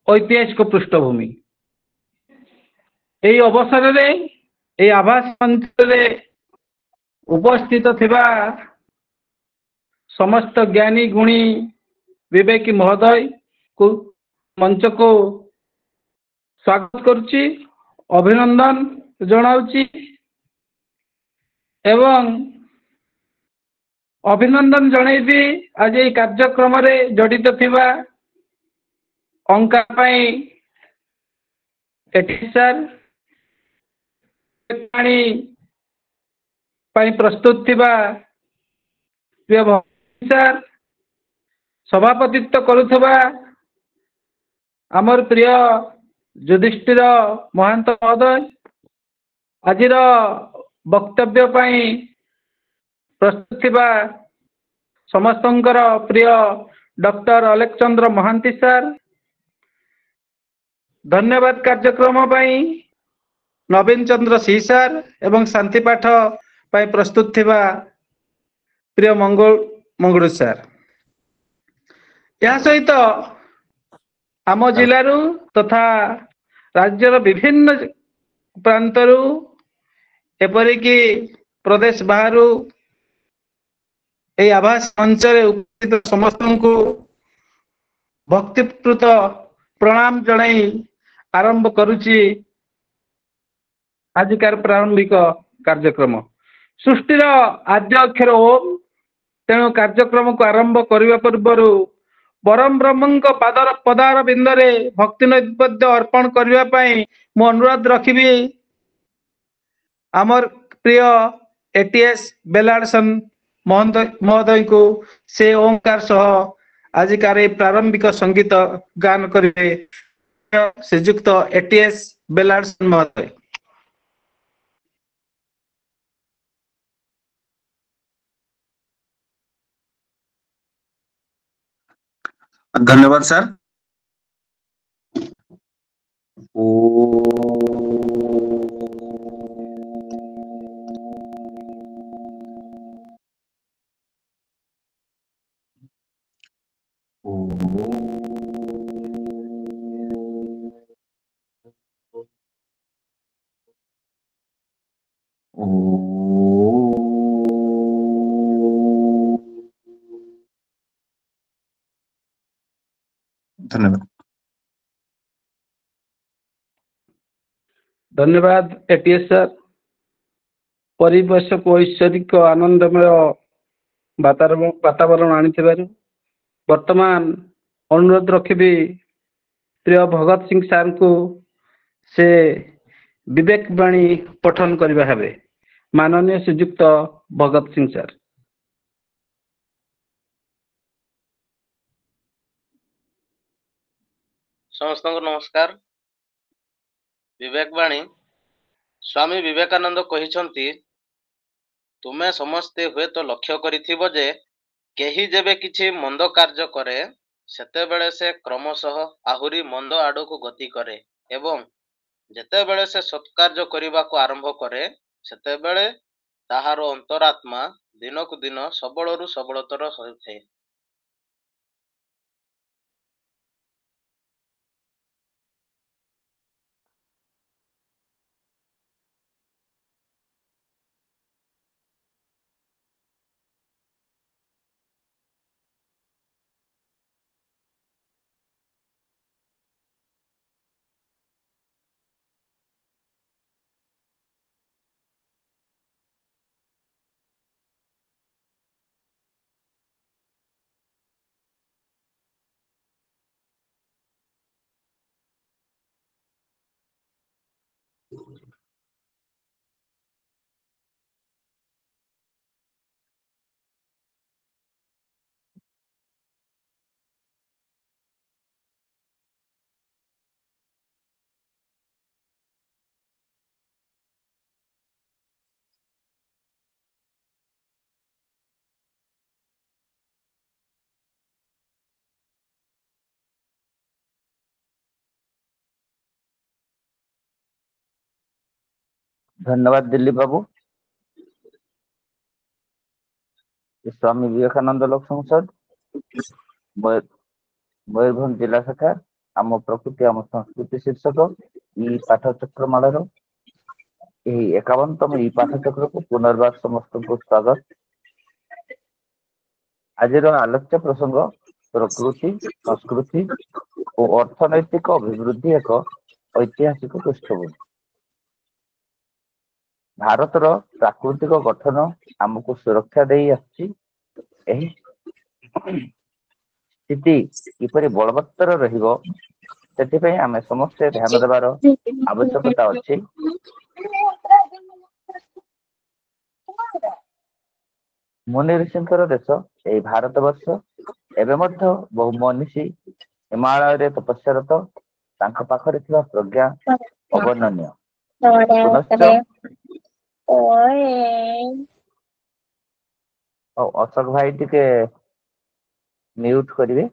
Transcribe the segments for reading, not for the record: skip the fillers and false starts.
ଐତିହାସିକ ପୃଷ୍ଠଭୂମି। ଏହି ଅବସରରେ ଏହି ଆଭାସ ମଞ୍ଚରେ ଉପସ୍ଥିତ ଥିବା ସମସ୍ତ ଜ୍ଞାନୀ ଗୁଣୀ ବିବେକୀ ମହୋଦୟକୁ ମଞ୍ଚକୁ ସ୍ୱାଗତ କରୁଛି, ଅଭିନନ୍ଦନ ଜଣାଉଛି ଏବଂ ଅଭିନନ୍ଦନ ଜଣେଇବି ଆଜି ଏହି କାର୍ଯ୍ୟକ୍ରମରେ ଜଡ଼ିତ ଥିବା ଅଙ୍କା ପାଇଁ ଏଠି ସାର୍ ପାଇଁ ପ୍ରସ୍ତୁତ ଥିବା ପ୍ରିୟ ଭକ୍ତି ସାର୍, ସଭାପତିତ୍ୱ କରୁଥିବା ଆମର ପ୍ରିୟ ଯୁଧିଷ୍ଠିର ମହାନ୍ତ ମହୋଦୟ, ଆଜିର ବକ୍ତବ୍ୟ ପାଇଁ ପ୍ରସ୍ତୁତ ଥିବା ସମସ୍ତଙ୍କର ପ୍ରିୟ ଡକ୍ଟର ଅଲେଖ ଚନ୍ଦ୍ର ମହାନ୍ତି ସାର୍, ଧନ୍ୟବାଦ କାର୍ଯ୍ୟକ୍ରମ ପାଇଁ ନବୀନ ଚନ୍ଦ୍ର ସି ସାର୍ ଏବଂ ଶାନ୍ତି ପାଠ ପାଇଁ ପ୍ରସ୍ତୁତ ଥିବା ପ୍ରିୟ ମଙ୍ଗୁଳୁ ସାର୍। ଏହା ସହିତ ଆମ ଜିଲ୍ଲାରୁ ତଥା ରାଜ୍ୟର ବିଭିନ୍ନ ପ୍ରାନ୍ତରୁ ଏପରିକି ପ୍ରଦେଶ ବାହାରୁ ଏହି ଆଭାସ ମଞ୍ଚରେ ଉପସ୍ଥିତ ସମସ୍ତଙ୍କୁ ଭକ୍ତିପୂତ ପ୍ରଣାମ ଜଣାଇ ଆରମ୍ଭ କରୁଛି ଆଜିକାର ପ୍ରାରମ୍ଭିକ କାର୍ଯ୍ୟକ୍ରମ। ସୃଷ୍ଟିର ଆଦ୍ୟ ଅକ୍ଷର ଓମ୍, ତେଣୁ କାର୍ଯ୍ୟକ୍ରମକୁ ଆରମ୍ଭ କରିବା ପୂର୍ବରୁ ପରମ ବ୍ରହ୍ମଙ୍କ ପଦାର ବିନ୍ଦରେ ଭକ୍ତି ନୈବେଦ୍ୟ ଅର୍ପଣ କରିବା ପାଇଁ ମୁଁ ଅନୁରୋଧ ରଖିବି ଆମର ପ୍ରିୟ ଏଟିଏସ୍ ବେଲାଡସନ୍ ମହୋଦୟଙ୍କୁ ସେ ଓଁକାର ସହ ଆଜିକାର ଏହି ପ୍ରାରମ୍ଭିକ ସଙ୍ଗୀତ ଗାନ କରିବେ ଶ୍ରୀଯୁକ୍ତ ଏଟିଏସ୍ ବେଲାଡସନ୍ ମହୋଦୟ। धन्यवाद सर। धन्यवाद। धन्यवाद एटीएस सर। परिवेश को ऐश्वरिक आनंदमय वातावरण आनिथिबारु वर्तमान अनुरोध रखिबी प्रिय भगत सिंह सार को से विवेक बाणी पठन करबा हेबे। माननीय श्रीयुक्त भगत सिंह सर। समस्त नमस्कार। विवेक बाणी स्वामी विवेकानंद कहिसंती तुमे समस्ते हुए तो लक्ष्य करिथिबो जे केही जेबे किछि मंद कार्य करे सेतेबेले से क्रमशः आहुरी मंद आड़को गति करे एवं जेतेबेले से सत्कार्य करिबाको आरंभ करे सेतेबेले ताहार अंतरात्मा दिनकु दिन सबलरु सबलतर होइथे। धन्यवाद दिलीप बाबू। स्वामी विवेकानंद लोक संसद मयूरभंज जिला शाखा ଆମ ପ୍ରକୃତି ଆମ ସଂସ୍କୃତି ଶୀର୍ଷକ ଇ ପାଠଚକ୍ରମାଳାର ଏହି 51ତମ ଇ ପାଠଚକ୍ରକୁ ପୁନର୍ବାର ସମସ୍ତଙ୍କୁ ସ୍ୱାଗତ। ଆଜିର ଆଲୋଚ୍ୟ ପ୍ରସଙ୍ଗ ପ୍ରକୃତି, ସଂସ୍କୃତି ଓ ଅର୍ଥନୈତିକ ଅଭିବୃଦ୍ଧି ଏକ ଐତିହାସିକ ପୃଷ୍ଠଭୂମି। ଭାରତର ପ୍ରାକୃତିକ ଗଠନ ଆମକୁ ସୁରକ୍ଷା ଦେଇ ଆସିଛି। ଏହି ସ୍ଥିତି କିପରି ବଳବତ୍ତର ରହିବ, ସେଥିପାଇଁ ଆମେ ସମସ୍ତେ ଧ୍ୟାନ ଦେବାର ଆବଶ୍ୟକତା ଅଛି। ମୁନି ଋଷିଙ୍କର ଦେଶ ଏହି ଭାରତବର୍ଷ। ଏବେ ମଧ୍ୟ ବହୁ ମନୀଷୀ ହିମାଳୟରେ ତପସ୍ୟାରତ। ତାଙ୍କ ପାଖରେ ଥିବା ପ୍ରଜ୍ଞା ଅବର୍ଣ୍ଣନୀୟ। ପୁନଶ୍ଚ ଅଶୋକ ଭାଇ ଟିକେ ମ୍ୟୁଟ କରିବେ।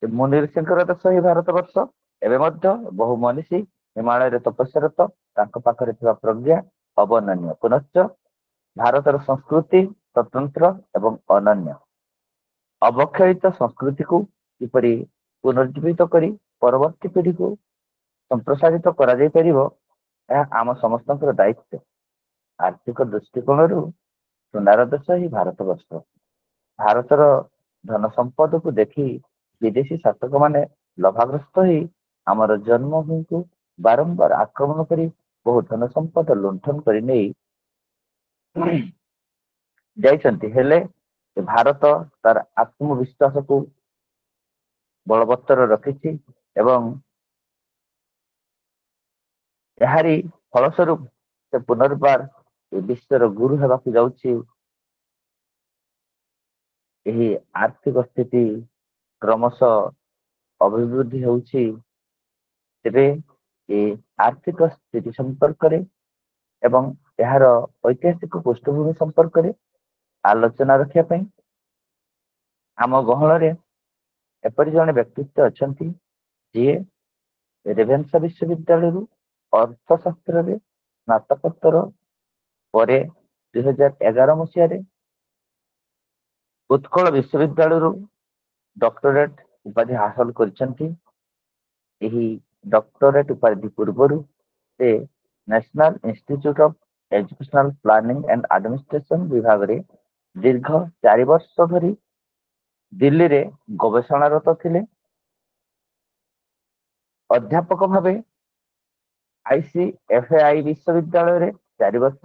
ମୁନି ଋଷିଙ୍କର ଦେଶ ଏହି ଭାରତବର୍ଷ। ଏବେ ମଧ୍ୟ ବହୁ ମନୀଷୀ ହିମାଳୟରେ ତପସ୍ୟାରତ। ତାଙ୍କ ପାଖରେ ଥିବା ପ୍ରଜ୍ଞା ଅବର୍ଣ୍ଣନୀୟ। ପୁନଶ୍ଚ ଭାରତର ସଂସ୍କୃତି ସ୍ୱତନ୍ତ୍ର ଏବଂ ଅନନ୍ୟ। ଅବକ୍ଷୟିତ ସଂସ୍କୃତିକୁ କିପରି ପୁନର୍ଜୀବିତ କରି ପରବର୍ତ୍ତୀ ପିଢିକୁ ସମ୍ପ୍ରସାରିତ କରାଯାଇ ପାରିବ, ଏହା ଆମ ସମସ୍ତଙ୍କର ଦାୟିତ୍ୱ। ଆର୍ଥିକ ଦୃଷ୍ଟିକୋଣରୁ ସୁନାର ଦେଶ ହିଁ ଭାରତବର୍ଷ। ଭାରତର ଧନ ସମ୍ପଦକୁ ଦେଖି ବିଦେଶୀ ଶାସକମାନେ ଲୋଭାଗ୍ରସ୍ତ ହୋଇ ଆମର ଜନ୍ମଭୂମିକୁ ବାରମ୍ବାର ଆକ୍ରମଣ କରି ବହୁ ଧନ ସମ୍ପଦ ଲୁଣ୍ଠନ କରି ନେଇ ଯାଇଛନ୍ତି। ହେଲେ ଭାରତ ତାର ଆତ୍ମବିଶ୍ୱାସକୁ ବଳବତ୍ତର ରଖିଛି ଏବଂ ଏହାରି ଫଳସ୍ୱରୂପ ସେ ପୁନର୍ବାର ଏ ବିଶ୍ୱର ଗୁରୁ ହେବାକୁ ଯାଉଛି। ଏହି ଆର୍ଥିକ ସ୍ଥିତି କ୍ରମଶଃ ଅଭିବୃଦ୍ଧି ହେଉଛି। ତେବେ ଏ ଆର୍ଥିକ ସ୍ଥିତି ସମ୍ପର୍କରେ ଏବଂ ଏହାର ଐତିହାସିକ ପୃଷ୍ଠଭୂମି ସମ୍ପର୍କରେ ଆଲୋଚନା ରଖିବା ପାଇଁ ଆମ ଗହଳରେ ଏପରି ଜଣେ ବ୍ୟକ୍ତିତ୍ୱ ଅଛନ୍ତି, ଯିଏ ରେଭେନ୍ସା ବିଶ୍ୱବିଦ୍ୟାଳୟରୁ ଅର୍ଥଶାସ୍ତ୍ରରେ ସ୍ନାତକୋତ୍ତର ପରେ 2011 ମସିହାରେ ଉତ୍କଳ ବିଶ୍ୱବିଦ୍ୟାଳୟରୁ ଡକ୍ଟରେଟ୍ ଉପାଧି ହାସଲ କରିଛନ୍ତି। ଏହି ଡକ୍ଟରେଟ୍ ଉପାଧି ପୂର୍ବରୁ ସେ national institute of educational planning and administration ବିଭାଗରେ ଦୀର୍ଘ 4 ବର୍ଷ ଧରି ଦିଲ୍ଲୀରେ ଗବେଷଣାରତ ଥିଲେ। ଅଧ୍ୟାପକ ଭାବେ ICFAI ବିଶ୍ୱବିଦ୍ୟାଳୟରେ 4 ବର୍ଷ,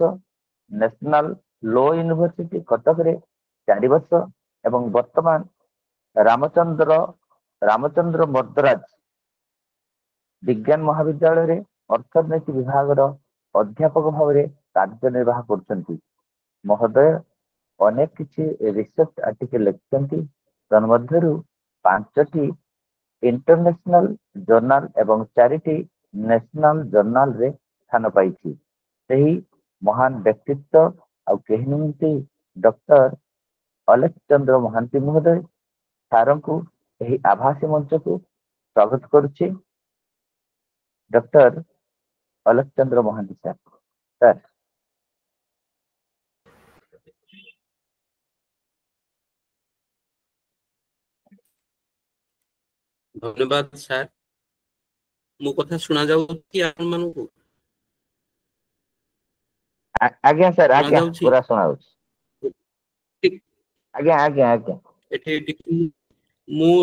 ନ୍ୟାସନାଲ ଲ ୟୁନିଭର୍ସିଟି କଟକରେ 4 ବର୍ଷ ଏବଂ ବର୍ତ୍ତମାନ ରାମଚନ୍ଦ୍ର ମର୍ଦ୍ଦରାଜ ବିଜ୍ଞାନ ମହାବିଦ୍ୟାଳୟରେ ଅର୍ଥନୀତି ବିଭାଗର ଅଧ୍ୟାପକ ଭାବରେ କାର୍ଯ୍ୟନିର୍ବାହ କରୁଛନ୍ତି। ମହୋଦୟ ଅନେକ କିଛି ରିସର୍ଚ୍ଚ ଆର୍ଟିକଲ ଲେଖିଛନ୍ତି। ତନ୍ମଧ୍ୟରୁ 5ଟି ଇଣ୍ଟରନ୍ୟାସନାଲ ଜର୍ନାଲ ଏବଂ 4ଟି ନ୍ୟାସନାଲ ଜର୍ନାଲରେ ସ୍ଥାନ ପାଇଛି। ସେହି ମହାନ ବ୍ୟକ୍ତିତ୍ୱ ଆଉ କେହି ନୁହନ୍ତି, ଡକ୍ଟର ଅଲେଖ ଚନ୍ଦ୍ର ମହାନ୍ତି ମହୋଦୟ। ସାରଙ୍କୁ ଏହି ଆଭାସୀ ମଞ୍ଚକୁ ସ୍ୱାଗତ କରୁଛି। Doctor Alekh Chandra Mohanty sir. Sir ଧନ୍ୟବାଦ ସାର୍। ମୋ କଥା ଶୁଣା ଯାଉଛି ଆପଣମାନଙ୍କୁ? ଆଜ୍ଞା ସାର୍, ଶୁଣା ଆଜ୍ଞା ଯାଉଛି? ପୁରା ଶୁଣାଯାଉଛି। ଆଜ୍ଞା ଆଜ୍ଞା ଆଜ୍ଞା। ଏଠି ମୁଁ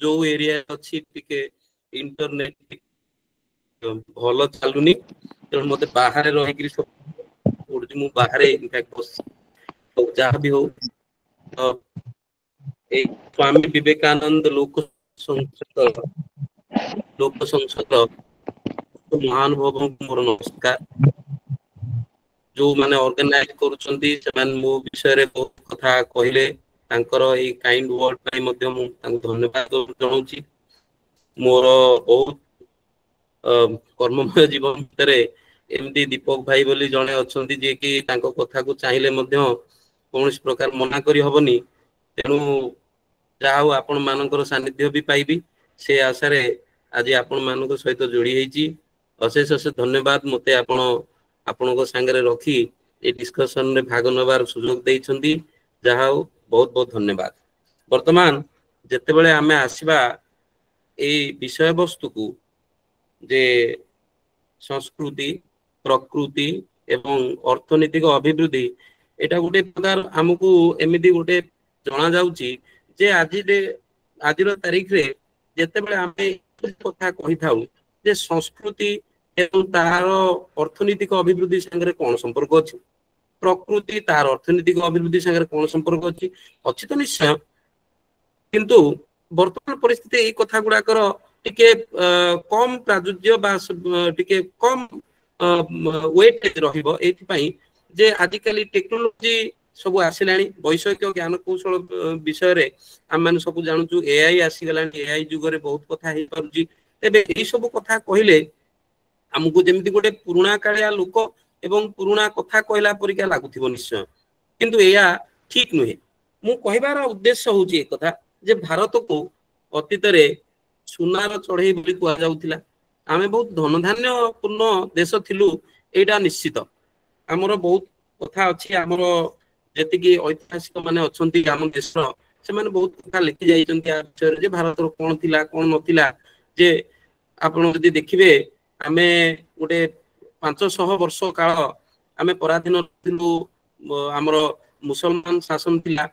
ଯୋଉ ଏରିଆ ଅଛି ଟିକେ ଇଣ୍ଟରନେଟ ଭଲ ଚାଲୁନି, ତେଣୁ ମତେ ବାହାରେ ରହିକିରି ପଡୁଛି। ମୁଁ ବାହାରେ ଯାହା ବି ହଉ, ଏଇ ସ୍ୱାମୀ ବିବେକାନନ୍ଦ ଲୋକ ସଂସଦ ମହାନୁଭବଙ୍କୁ ମୋର ନମସ୍କାର। ଯୋଉମାନେ ଅର୍ଗାନାଇଜ କରୁଛନ୍ତି ସେମାନେ ମୋ ବିଷୟରେ ବହୁତ କଥା କହିଲେ। ତାଙ୍କର ଏଇ କାଇଣ୍ଡ ୱାର୍ଡ ପାଇଁ ମଧ୍ୟ ମୁଁ ତାଙ୍କୁ ଧନ୍ୟବାଦ ଜଣାଉଛି। ମୋର ବହୁତ କର୍ମମୟ ଜୀବନ ଭିତରେ ଏମିତି ଦୀପକ ଭାଇ ବୋଲି ଜଣେ ଅଛନ୍ତି, ଯିଏ କି ତାଙ୍କ କଥାକୁ ଚାହିଁଲେ ମଧ୍ୟ କୌଣସି ପ୍ରକାର ମନା କରି ହବନି। ତେଣୁ ଯାହା ହଉ ଆପଣ ମାନଙ୍କର ସାନିଧ୍ୟ ବି ପାଇବି, ସେ ଆଶାରେ ଆଜି ଆପଣ ମାନଙ୍କ ସହିତ ଯୋଡି ହେଇଛି। ଅଶେଷ ଅଶେଷ ଧନ୍ୟବାଦ। ମତେ ଆପଣଙ୍କ ସାଙ୍ଗରେ ରଖି ଏ ଡିସ୍କସନରେ ଭାଗ ନେବାର ସୁଯୋଗ ଦେଇଛନ୍ତି। ଯାହା ହଉ ବହୁତ ବହୁତ ଧନ୍ୟବାଦ। ବର୍ତ୍ତମାନ ଯେତେବେଳେ ଆମେ ଆସିବା ଏଇ ବିଷୟବସ୍ତୁକୁ ଯେ ସଂସ୍କୃତି ପ୍ରକୃତି ଏବଂ ଅର୍ଥନୈତିକ ଅଭିବୃଦ୍ଧି ଏଟା ଗୋଟେ ପ୍ରକାର ଆମକୁ ଏମିତି ଗୋଟେ ଜଣା ଯାଉଛି ଯେ ଆଜିର ତାରିଖରେ ଯେତେବେଳେ ଆମେ କଥା କହିଥାଉ ଯେ ସଂସ୍କୃତି ଏବଂ ତାହାର ଅର୍ଥନୈତିକ ଅଭିବୃଦ୍ଧି ସାଙ୍ଗରେ କଣ ସମ୍ପର୍କ ଅଛି, ପ୍ରକୃତି ତାହାର ଅର୍ଥନୈତିକ ଅଭିବୃଦ୍ଧି ସାଙ୍ଗରେ କଣ ସମ୍ପର୍କ ଅଛି, ଅଛି ତ ନିଶ୍ଚୟ। କିନ୍ତୁ ବର୍ତ୍ତମାନ ପରିସ୍ଥିତି ଏଇ କଥା ଗୁଡାକର ଟିକେ କମ ପ୍ରାଚୁର୍ଯ୍ୟ ବା ଟିକେ କମ ୱେଟ ରହିବ ଏଇଥିପାଇଁ ଯେ ଆଜିକାଲି ଟେକ୍ନୋଲୋଜି ସବୁ ଆସିଲାଣି, ବୈଷୟିକ ଜ୍ଞାନ କୌଶଳ ବିଷୟରେ ଆମେ ମାନେ ସବୁ ଜାଣୁଛୁ, ଏଆଇ ଆସିଗଲାଣି, ଏଆଇ ଯୁଗରେ ବହୁତ କଥା ହେଇପାରୁଛି। ତେବେ ଏଇ ସବୁ କଥା କହିଲେ ଆମକୁ ଯେମିତି ଗୋଟେ ପୁରୁଣା କାଳିଆ ଲୋକ ଏବଂ ପୁରୁଣା କଥା କହିଲା ପରିକା ଲାଗୁଥିବ ନିଶ୍ଚୟ, କିନ୍ତୁ ଏହା ଠିକ ନୁହେଁ। ମୁଁ କହିବାର ଉଦ୍ଦେଶ୍ୟ ହଉଛି ଏ କଥା ଯେ ଭାରତକୁ ଅତୀତରେ ସୁନାର ଚଢେଇ ବୋଲି କୁହାଯାଉଥିଲା। ଆମେ ବହୁତ ଧନଧାନ୍ୟ ପୂର୍ଣ୍ଣ ଦେଶ ଥିଲୁ, ଏଇଟା ନିଶ୍ଚିତ। ଆମର ବହୁତ କଥା ଅଛି, ଆମର ଯେତିକି ଐତିହାସିକ ମାନେ ଅଛନ୍ତି ଆମ ଦେଶର, ସେମାନେ ବହୁତ କଥା ଲେଖି ଯାଇଛନ୍ତି ଆ ବିଷୟରେ ଯେ ଭାରତର କଣ ଥିଲା କଣ ନଥିଲା। ଯେ ଆପଣ ଯଦି ଦେଖିବେ ଆମେ ଗୋଟେ 500 ବର୍ଷ କାଳ ଆମେ ପରାଧୀନ ଥିଲୁ, ଆମର ମୁସଲମାନ ଶାସନ ଥିଲା।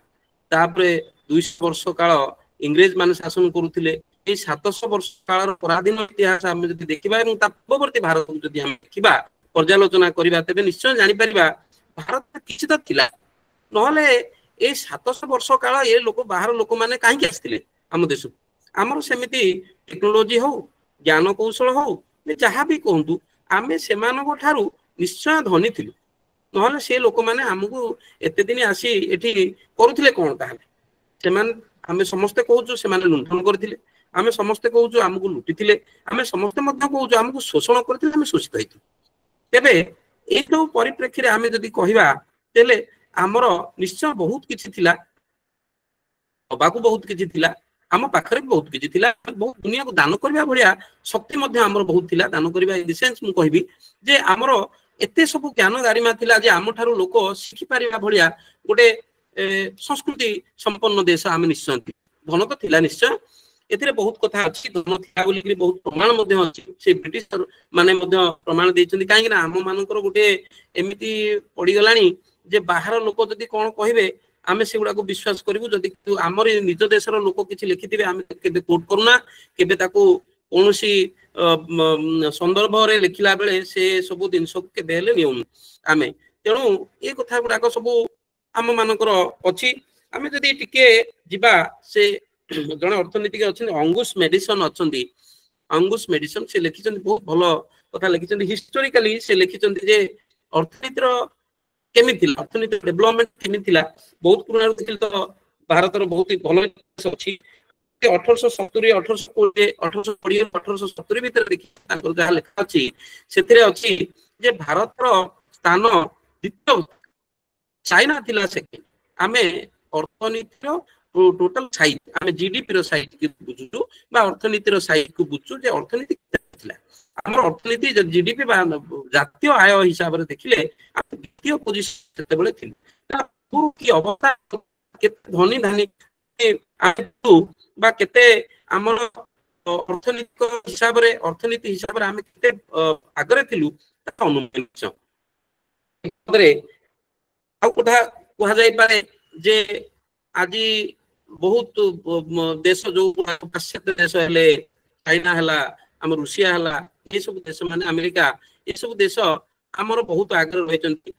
ତାପରେ 200 ବର୍ଷ କାଳ ଇଂରେଜ ମାନେ ଶାସନ କରୁଥିଲେ। ଏଇ 700 ବର୍ଷ କାଳର ପରାଧୀନ ଇତିହାସ ଆମେ ଯଦି ଦେଖିବା ଏବଂ ତା ପୂର୍ବବର୍ତ୍ତୀ ଭାରତକୁ ଯଦି ଆମେ ଦେଖିବା, ପର୍ଯ୍ୟାଲୋଚନା କରିବା, ତେବେ ନିଶ୍ଚୟ ଜାଣିପାରିବା ଭାରତ କିଛି ତ ଥିଲା, ନହେଲେ ଏଇ 700 ବର୍ଷ କାଳ ଏ ଲୋକ ବାହାର ଲୋକମାନେ କାହିଁକି ଆସିଥିଲେ ଆମ ଦେଶକୁ? ଆମର ସେମିତି ଟେକ୍ନୋଲୋଜି ହଉ, ଜ୍ଞାନ କୌଶଳ ହଉ, ଯାହା ବି କୁହନ୍ତୁ, ଆମେ ସେମାନଙ୍କ ଠାରୁ ନିଶ୍ଚୟ ଧନୀ ଥିଲୁ। ନହେଲେ ସେ ଲୋକମାନେ ଆମକୁ ଏତେ ଦିନ ଆସି ଏଠି କରୁଥିଲେ କଣ? ତାହେଲେ ସେମାନେ, ଆମେ ସମସ୍ତେ କହୁଛୁ ସେମାନେ ଲୁଣ୍ଠନ କରିଥିଲେ, ଆମେ ସମସ୍ତେ କହୁଛୁ ଆମକୁ ଲୁଟିଥିଲେ, ଆମେ ସମସ୍ତେ ମଧ୍ୟ କହୁଛୁ ଆମକୁ ଶୋଷଣ କରିଥିଲେ, ଆମେ ଶୋଷିତ ହେଇଥିଲୁ। ତେବେ ଏଇ ସବୁ ପରିପ୍ରେକ୍ଷୀରେ ଆମେ ଯଦି କହିବା, ତେବେ ଆମର ନିଶ୍ଚୟ ବହୁତ କିଛି ଥିଲା, ହବାକୁ ବହୁତ କିଛି ଥିଲା, ଆମ ପାଖରେ ବି ବହୁତ କିଛି ଥିଲା, ବହୁତ ଦୁନିଆକୁ ଦାନ କରିବା ଭଳିଆ ଶକ୍ତି ମଧ୍ୟ ଆମର ବହୁତ ଥିଲା। ଦାନ କରିବା ଇନ ଦି ସେନ୍ସ ମୁଁ କହିବି ଯେ ଆମର ଏତେ ସବୁ ଜ୍ଞାନ ଗାରିମା ଥିଲା ଯେ ଆମ ଠାରୁ ଲୋକ ଶିଖିପାରିବା ଭଳିଆ ଗୋଟେ ସଂସ୍କୃତି ସମ୍ପନ୍ନ ଦେଶ ଆମେ ନିଶ୍ଚୟ ଥିଲା। ଧନ ତ ଥିଲା ନିଶ୍ଚୟ, ଏଥିରେ ବହୁତ କଥା ଅଛି, ଧନ ଥିଲା ବୋଲି ବହୁତ ପ୍ରମାଣ ମଧ୍ୟ ଅଛି। ସେ ବ୍ରିଟିଶ ମାନେ ମଧ୍ୟ ପ୍ରମାଣ ଦେଇଛନ୍ତି, କାହିଁକି ନା ଆମ ମାନଙ୍କର ଗୋଟେ ଏମିତି ପଡିଗଲାଣି ଯେ ବାହାର ଲୋକ ଯଦି କଣ କହିବେ ଆମେ ସେଗୁଡାକୁ ବିଶ୍ୱାସ କରିବୁ। ଯଦି ଆମର ନିଜ ଦେଶର ଲୋକ କିଛି ଲେଖିଥିବେ ଆମେ କେବେ କୋଟ କରୁନା, କେବେ ତାକୁ କୌଣସି ସନ୍ଦର୍ଭରେ ଲେଖିଲା ବେଳେ ସେ ସବୁ ଜିନିଷକୁ କେବେ ହେଲେ ନେଉନୁ ଆମେ। ତେଣୁ ଏ କଥା ଗୁଡାକ ସବୁ ଆମ ମାନଙ୍କର ଅଛି। ଆମେ ଯଦି ଟିକେ ଯିବା, ସେ ଜଣେ ଅର୍ଥନୀତିଜ୍ଞ ଅଛନ୍ତି ଅଙ୍ଗୁସ ମେଡିସନ ଅଛନ୍ତି, ଅଙ୍ଗୁସ ମେଡିସନ, ସେ ଲେଖିଛନ୍ତି ବହୁତ ଭଲ କଥା ଲେଖିଛନ୍ତି। ହିଷ୍ଟୋରିକାଲି ସେ ଲେଖିଛନ୍ତି ଯେ ଅର୍ଥନୀତିର କେମିତି ଥିଲା, ଅର୍ଥନୀତି ଡେଭଲପମେଣ୍ଟ କେମିତି ଥିଲା। ବହୁତ ପୁରୁଣା ଦେଖିଲେ ତ ଭାରତର ବହୁତ ଭଲ ଇତିହାସ ଅଛି। 1870, 1820, 1820, 1870 ଭିତରେ ଦେଖି ତାଙ୍କର ଯାହା ଲେଖା ଅଛି, ସେଥିରେ ଅଛି ଯେ ଭାରତର ସ୍ଥାନ ଦ୍ୱିତୀୟ, ଚାଇନା ଥିଲା ସେକେଣ୍ଡ। ଆମେ ଅର୍ଥନୀତିର ଟୋଟାଲ ସାଇଜ, ଆମେ ଜିଡିପିର ସାଇଜ ବୁଝୁଛୁ ବା ଅର୍ଥନୀତିର ସାଇଜ କୁ ବୁଝୁଛୁ ଯେ ଅର୍ଥନୀତି ଥିଲା। ଆମର ଅର୍ଥନୀତି ଜିଡିପି ବା ଜାତୀୟ ଆୟ ହିସାବରେ ଦେଖିଲେ ଆମେ ଦ୍ୱିତୀୟ ପୋଜିସନ ସେତେବେଳେ ଥିଲୁ। କି ଅବସ୍ଥା, କେତେ ଧନୀ ଧାନୀ ବା କେତେ ଆମର ଅର୍ଥନୈତିକ ହିସାବରେ, ଅର୍ଥନୀତି ହିସାବରେ ଆମେ କେତେ ଆଗରେ ଥିଲୁ ତାହା ଅନୁମାନ। ଆଉ କଥା କୁହାଯାଇପାରେ ଯେ ଆଜି ବହୁତ ଦେଶ, ଯୋଉ ପାଶ୍ଚାତ୍ୟ ଦେଶ ହେଲେ, ଚାଇନା ହେଲା, ଆମ ରୁଷିଆ ହେଲା, ଏ ସବୁ ଦେଶ ମାନେ ଆମେରିକା, ଏ ସବୁ ଦେଶ ଆମର ବହୁତ ଆଗରେ ରହିଛନ୍ତି।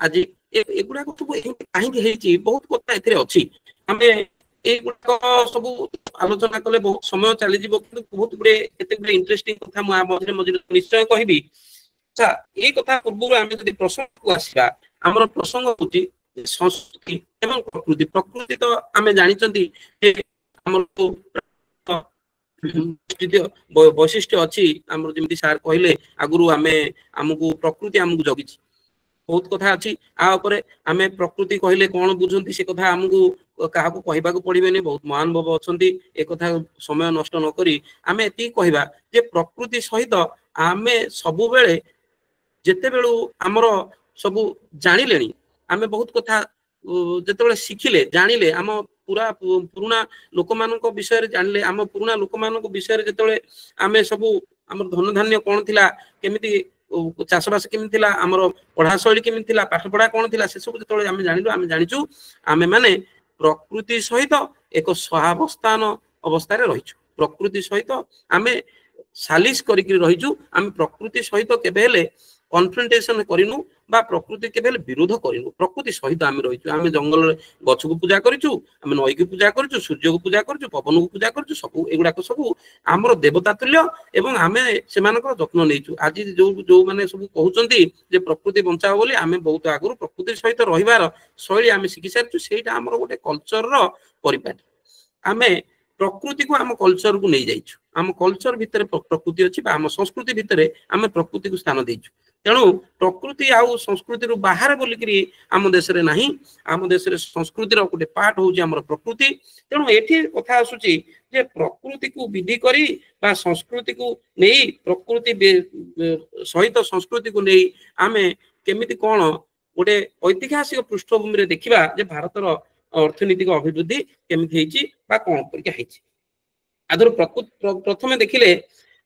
ଆଜି ଏଗୁଡାକ ସବୁ କାହିଁକି ହେଇଛି, ବହୁତ କଥା ଏଥିରେ ଅଛି। ଆମେ ଏଇଗୁଡାକ ସବୁ ଆଲୋଚନା କଲେ ବହୁତ ସମୟ ଚାଲିଯିବ, କିନ୍ତୁ ବହୁତ ଗୁଡେ କେତେ ଗୁଡେ ଇଣ୍ଟରେଷ୍ଟିଂ କଥା ମୁଁ ମଝିରେ ମଝିରେ ନିଶ୍ଚୟ କହିବି। ଆଚ୍ଛା, ଏଇ କଥା ପୂର୍ବରୁ ଆମେ ଯଦି ପ୍ରସଙ୍ଗକୁ ଆସିବା, ଆମର ପ୍ରସଙ୍ଗ ହଉଛି ସଂସ୍କୃତି ଏବଂ ପ୍ରକୃତି। ପ୍ରକୃତି ତ ଆମେ ଜାଣିଛନ୍ତି ଯେ ଆମର ବୈଶିଷ୍ଟ୍ୟ ଅଛି ଆମର, ଯେମିତି ସାର୍ କହିଲେ ଆଗରୁ ଆମକୁ ପ୍ରକୃତି ଆମକୁ ଜଗିଛି। ବହୁତ କଥା ଅଛି ଆ ଉପରେ। ଆମେ ପ୍ରକୃତି କହିଲେ କଣ ବୁଝନ୍ତି ସେ କଥା ଆମକୁ କାହାକୁ କହିବାକୁ ପଡିବେନି, ବହୁତ ମହାନୁଭବ ଅଛନ୍ତି। ଏ କଥା ସମୟ ନଷ୍ଟ ନ କରି ଆମେ ଏତିକି କହିବା ଯେ ପ୍ରକୃତି ସହିତ ଆମେ ସବୁବେଳେ, ଯେତେବେଳୁ ଆମର ସବୁ ଜାଣିଲେଣି, ଆମେ ବହୁତ କଥା ଯେତେବେଳେ ଶିଖିଲେ, ଜାଣିଲେ, ଆମ पुराणा लोक मान विषय जानले आम पुराणा लोक मान विषय जिते आम सब आम धन धान्य कौन थी केमी चाषबास केमी थिला आमर पढ़ा शैली केमी थिला पाठ पढ़ा कौन थिला से सब जो आम जानिलु आम जानिचु आमे माने प्रकृति सहित एक सहावस्थान अवस्था रहीचु प्रकृति सहित आमे सालिश करिक रहीचु आम प्रकृति सहित केबे हेले कन्फ्रंटेशन करिनु बा प्रकृति केबे हेले विरोध करिनु प्रकृति सहित आम रहीचु आम जंगल गछ को पूजा करिचु आम नई को पूजा करिचु सूर्य को पूजा करिचु पवन को पूजा करिचु सब एगुडा को सब आमर देवता तुल्य एवं आमे सेमानकर जत्न नैचु आज जो जो माने सब कहउचंती जे प्रकृति बंचाओ बोली आमे बहुत आगु प्रकृति सहित रहिबार शैली आमे शिखि सारिचु सेटा आमर गोटे कल्चर रो परिपाटी आमे प्रकृति को आम कल्चर को नहीं जाइछु आम कल्चर भितर प्रकृति अछि बा आम संस्कृति भितर आमे प्रकृति को स्थान देइछु तेणु प्रकृति आउ संस्कृति रु बाहर बोलिकरी आम देश रे नाही आम देश रे संस्कृति रो गोटे पार्ट होउची हमर प्रकृति तेणु एठी कथा आसुची जे प्रकृति को विधि करी बा संस्कृति को नेई प्रकृति सहित संस्कृति को नेई आमे केमिति कोन गोटे ऐतिहासिक पृष्ठभूमि रे देखिबा जे भारत रो अर्थनैतिक अभिवृद्धि केमिति हेची बा कोन परिका हेची आदर प्रथमे देखिले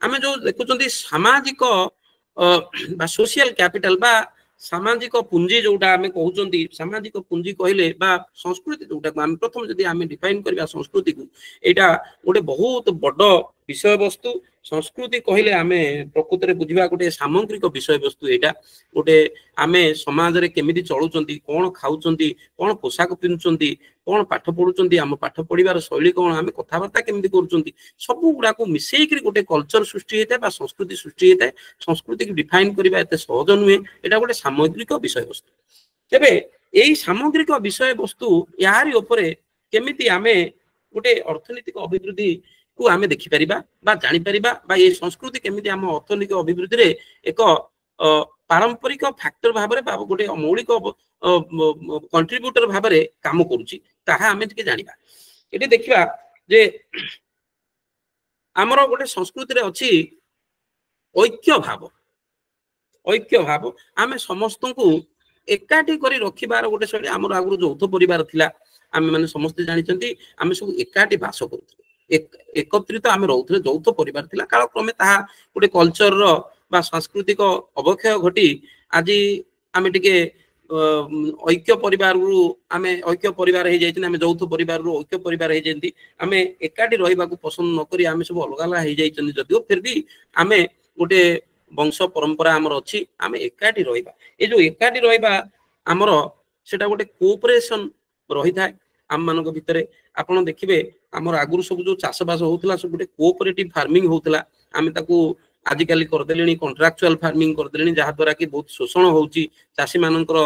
आमे जो देखुचंती सामाजिक बा सोशल कैपिटल बा सामाजिक पुंजी जोटा आमे कहउचंती सामाजिक पुंजी कहले बा संस्कृति जोटा आमे प्रथम जदी आमे डिफाइन करबा संस्कृति को एटा गोटे बहुत बड़ विषय वस्तु संस्कृति कहले आमे प्रकृति रे बुझिबा गोटे सामग्रिक विषय वस्तु एटा गोटे आमे समाज रे केमिति चलुचंती कोन खाउचंती कोन पोशाक पिनुचंती कोन पाठ पढुचंती आम पाठ पढिबार शैली कोन आमे कथाबार्ता केमिति करूचंती सब गुडा को मिसेई करी गोटे कल्चर सृष्टि हेता बा संस्कृति सृष्टि हेता संस्कृति को डिफाइन करबा एते सहज नुहे एटा गोटे सामग्रिक विषय वस्तु तेबे एई सामग्रिक विषय वस्तु यारी ऊपर केमिति आमे गोटे अर्थनैतिक अभिवृद्धि को आमे देखि परिबा बा जानि परिबा बा ये संस्कृति केमिति आम अर्थनैतिक अभिवृद्धि रे एक पारंपरिक फैक्टर भाबरे बा गोटे मौलिक कंट्रीब्यूटर भाबरे काम करूची ताहा आमे टिके जानिबा एटी देखिबा जे हमरो गोटे संस्कृति रे अछि ऐक्य भाव आमे समस्त को एकाठी करी रखिबार गोटे शैली हमर आगु यौथ परिवार थिला आमे माने समस्त जानिचंती आमे सब एकाठी बास करूथि एकत्रित आमे रहुथले यौथ परिवार थिला कालक्रमे ताहा गोटे कल्चर रो बा सांस्कृतिक अवक्षय घटी आज आमे टिके ऐक्य परिवार रु आमे ऐक्य परिवार हे जाइछन आमे यौथ परिवार रु ऐक्य परिवार हे जेंती आमे एकाठी रहिबा को पसंद न करी आमे सब अलग अलग हे जाइछन जदियो फिर भी आमे गोटे वंश परंपरा आमर अछि आमे एकाठी रहिबा ए जो एकाठी रहिबा आमर सेटा गोटे कोऑपरेशन रही थाए आम मानक भितरे आपण देखिबे आमर आगुर सब जो चाषबास होउतला सब गोटे कोऑपरेटिव फार्मिंग होउतला आमे ताकू आजिकाली करदेलेनी कॉन्ट्रैक्चुअल फार्मिंग करदेलेनी जहा द्वारा कि बहुत शोषण होउची चाषी मानकर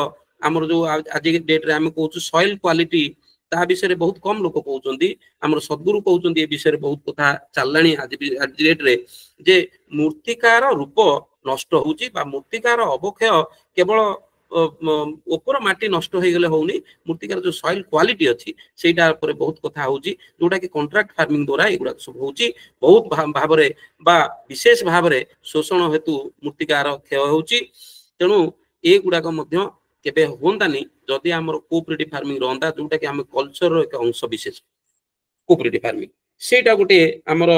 आमर जो आज डेट रे आमे कहउछु सॉइल क्वालिटी ता विषय रे बहुत कम लोक कहउचंदी आमर सद्गुरु कहउचंदी ए विषय रे बहुत कथा चललानी आज डेट रे जे मूर्तिकार रूप नष्ट होउची बा मूर्तिकार अवक्षय केवल ऊपर माटी नष्ट हो गले होउनी मूर्तिकार जो सॉइल क्वालिटी अछि सेटा पर बहुत कथा होउची जोटा कि कॉन्ट्रैक्ट फार्मिंग द्वारा एगुडा सब होउची बहुत भाबरे बा विशेष भाबरे शोषण हेतु मूर्तिकार क्षय होउची तेनु एगुडा को मध्य केबे होंदानी जदि हमर कोऑपरेटिव फार्मिंग रहंदा जोटा कि हम कल्चर रो एक अंश विशेष कोऑपरेटिव फार्मिंग सेटा गोटे हमर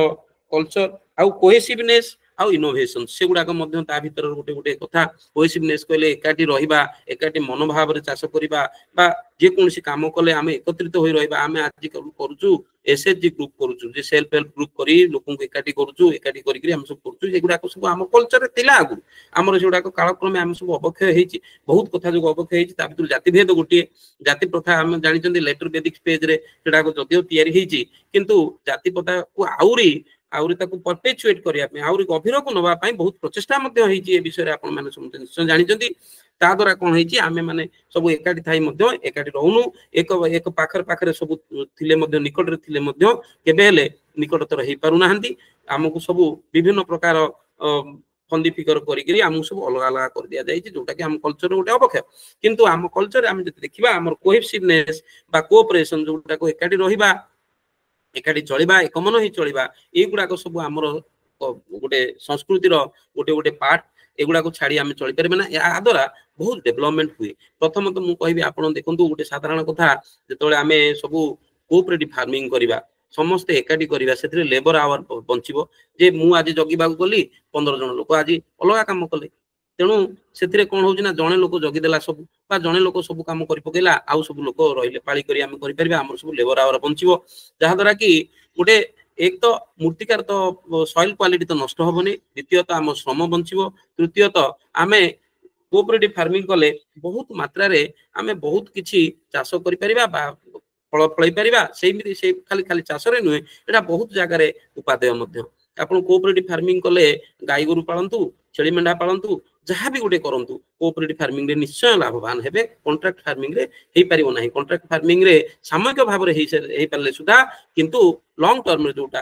कल्चर आउ कोहेसिवनेस आउ इनोवेशन से गुडाक मध्य ता भीतर गोटे गोटे कथा कोहेसिवनेस कहले एकाठी रहिबा एकाठी मनोभाव रे चाष करिबा बा जे कोनसी काम कले आमे एकत्रित होई रहिबा आमे आज करूचु एसएचजी ग्रुप करूचु जे सेल्फ हेल्प ग्रुप करी लोकन को एकाठी करूचु एकाठी करी हम सब करूचु जे गुडाक सब हम कल्चर रे तिला आगु हमर जे गुडाक कालक्रमे हम सब अवक्षय हेची बहुत कथा जो अवक्षय हेची ता भीतर जाति भेद गोटे जाति प्रथा हम जानि चंदी लेटर वेदिक पेज रे जेडा को जदियो तयारी हेची किंतु जाति प्रथा को आउरी ताकू परपेचुएट करिया पे आउरी गभीर को नबा पई बहुत प्रचेष्टा मध्ये हेची ए विषय रे आपण माने समझ जानि चंदी ता द्वारा कोन हेची आमे माने सब एकाठी थाई मध्ये एकाठी रहउनु एक पाखर पाखरे सब थिले मध्ये निकट रे थिले मध्ये केबे हेले निकटतर हेई पारु नाहंती हमकु सब विभिन्न प्रकार फंदी फिकर करी आम सब अलग अलग कर दिया जाइए जोटा कि आम कल्चर गोटे अवक्षय किंतु आम कल्चर आम जब देखा आम कोहेसिवनेस बा कोऑपरेशन जोटा को एकाठी रहिबा एकाठी चलिबा एक मन ही चलिबा ए गुडा को सब हमर गोटे संस्कृतिर गोटे गोटे पार्ट एगुडा को छाड़ी आम चली पारे ना या द्वारा बहुत डेवलपमेंट हुए प्रथम तो मु कहबी आपण देखंतु गोटे साधारण कथा जेतोले आमे सब କୋଅପରେଟିଭ ଫାର୍ମିଂ କରିବା ସମସ୍ତେ ଏକାଠି କରିବା ସେଥିରେ ଲେବର ଆୱାର ବଞ୍ଚିବ ଯେ ମୁଁ ଆଜି ଜଗିବାକୁ ଗଲି 15 ଜଣ ଲୋକ ଆଜି ଅଲଗା କାମ କଲେ ତେଣୁ ସେଥିରେ କଣ ହଉଛି ନା ଜଣେ ଲୋକ ଜଗିଦେଲା ସବୁ ବା ଜଣେ ଲୋକ ସବୁ କାମ କରି ପକେଇଲା ଆଉ ସବୁ ଲୋକ ରହିଲେ ପାଳି କରି ଆମେ କରିପାରିବା ଆମର ସବୁ ଲେବର ଆୱାର ବଞ୍ଚିବ ଯାହା ଦ୍ୱାରା କି ଗୋଟେ ଏକ ତ ମୂର୍ତ୍ତିକାର ତ ସଏଲ କ୍ୱାଲିଟି ତ ନଷ୍ଟ ହବନି ଦ୍ୱିତୀୟତଃ ଆମ ଶ୍ରମ ବଞ୍ଚିବ ତୃତୀୟତଃ ଆମେ କୋଅପରେଟିଭ ଫାର୍ମିଂ କଲେ ବହୁତ ମାତ୍ରାରେ ଆମେ ବହୁତ କିଛି ଚାଷ କରିପାରିବା ବା ଫଳ ଫଳେଇ ପାରିବା ସେମିତି ସେ ଖାଲି ଖାଲି ଚାଷରେ ନୁହେଁ ଏଟା ବହୁତ ଜାଗାରେ ଉପାଦେୟ ମଧ୍ୟ ଆପଣ କୋଅପରେଟିଭ ଫାର୍ମିଂ କଲେ ଗାଈ ଗୋରୁ ପାଳନ୍ତୁ ଛେଳି ମେଣ୍ଢା ପାଳନ୍ତୁ ଯାହା ବି ଗୋଟେ କରନ୍ତୁ କୋଅପରେଟିଭ ଫାର୍ମିଂ ରେ ନିଶ୍ଚୟ ଲାଭବାନ ହେବେ କଣ୍ଟ୍ରାକ୍ଟ ଫାର୍ମିଂ ରେ ହେଇପାରିବ ନାହିଁ କଣ୍ଟ୍ରାକ୍ଟ ଫାର୍ମିଂ ରେ ସାମୟିକ ଭାବରେ ହେଇପାରିଲେ ସୁଦ୍ଧା କିନ୍ତୁ ଲଙ୍ଗ ଟର୍ମରେ ଯୋଉଟା